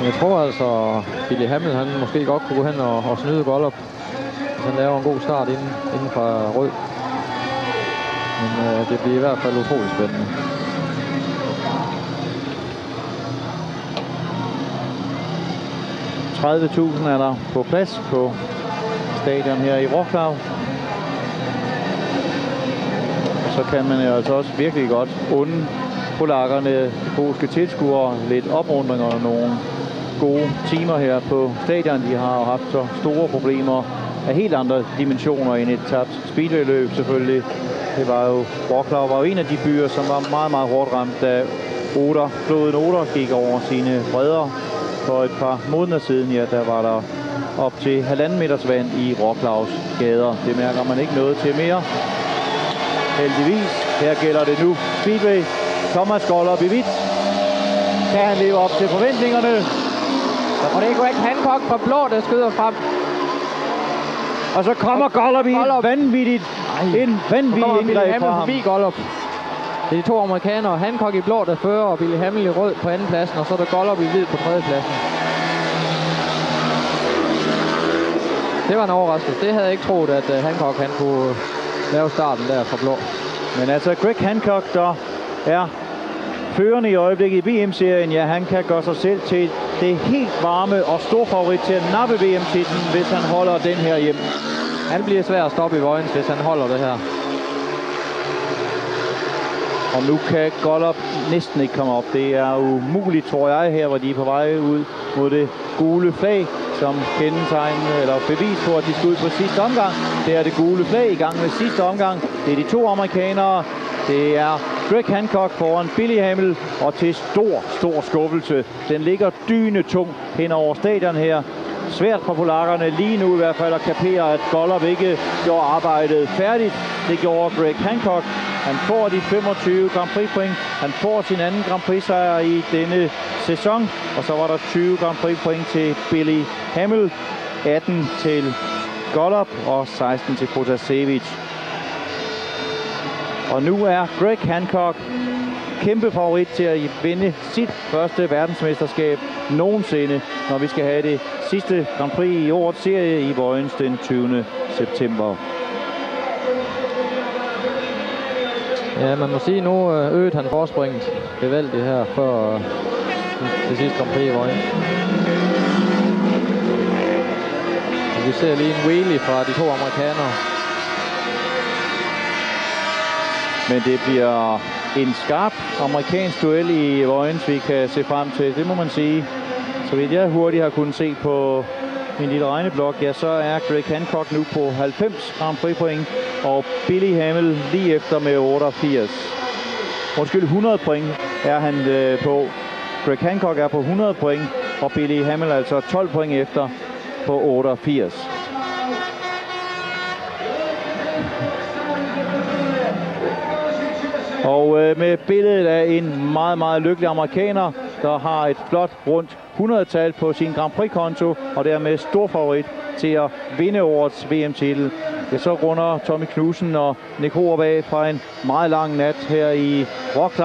Jeg tror altså, Billy Hamel, han måske godt kunne gå hen og snyde Gollop, hvis han laver en god start inden fra rød. Men det bliver i hvert fald utroligt spændende. 30.000 er der på plads på stadion her i Wrocław. Og så kan man jo altså også virkelig godt unde polakkerne, de polske tilskuere, lidt oprundring og nogle gode timer her på stadion. De har jo haft så store problemer af helt andre dimensioner end et tabt speedwayløb selvfølgelig. Det var jo, Wrocław var jo en af de byer, som var meget, meget hårdt ramt, da floden Oder gik over sine bredder for et par måneder siden. Ja, der var der op til 1,5 meters vand i Wrocławs gader. Det mærker man ikke noget til mere. Heldigvis. Her gælder det nu speedway. Thomas Gollop i hvidt. Kan han leve op til forventningerne? Og det er Greg Hancock fra blå, der skyder frem. Og så kommer Gollop i vanvittigt. En vanvittig indgreb fra ham. Forbi Gollop. Det er de to amerikanere. Hancock i blå, der fører, og Billy Hamel i rød på anden pladsen, og så er der Gollop i hvid på tredje pladsen. Det var en overraskelse. Det havde jeg ikke troet, at Hancock han kunne lave starten der fra blå. Men altså Greg Hancock, der er førende i øjeblikket i VM-serien, ja, han kan gøre sig selv til det helt varme og stor favorit til at nappe VM-titlen, hvis han holder den her hjem. Han bliver svær at stoppe i Vojens, hvis han holder det her. Og nu kan Gollop næsten ikke komme op. Det er umuligt, tror jeg, her hvor de er på vej ud mod det gule flag, som kendetegn eller bevis på, at de skal ud på sidste omgang. Det er det gule flag i gang med sidste omgang. Det er de to amerikanere. Det er Greg Hancock foran Billy Hamel, og til stor skuffelse. Den ligger dynetung hen over stadion her. Svært for polakkerne lige nu i hvert fald at kapere, at Gollop ikke gjorde arbejdet færdigt. Det gjorde Greg Hancock. Han får de 25 Grand Prix point. Han får sin anden Grand Prix sejr i denne sæson. Og så var der 20 Grand Prix point til Billy Hamel, 18 til Gollop og 16 til Protasevich. Og nu er Greg Hancock kæmpe favorit til at vinde sit første verdensmesterskab nogensinde, når vi skal have det sidste Grand Prix i årets serie i Vojens den 20. september. Ja, man må sige, nu øget han forspringet gevaldigt her for det sidste Grand Prix i Vojens. Vi ser lige en wheelie fra de to amerikanere. Men det bliver en skarp amerikansk duel i Vojens, vi kan se frem til. Det må man sige. Så vidt jeg hurtigt har kunnet se på min lille regneblok, ja, så er Greg Hancock nu på 90 Grand Prix point, og Billy Hamel lige efter med 88. Undskyld, 100 point er han på. Greg Hancock er på 100 point, og Billy Hamel altså 12 point efter på 88. Og med billedet af en meget, meget lykkelig amerikaner, der har et flot rundt 100-tal på sin Grand Prix-konto, og dermed stor favorit til at vinde årets VM-titel. Ja, så runder Tommy Knudsen og Nick Horup af fra en meget lang nat her i Wrocław.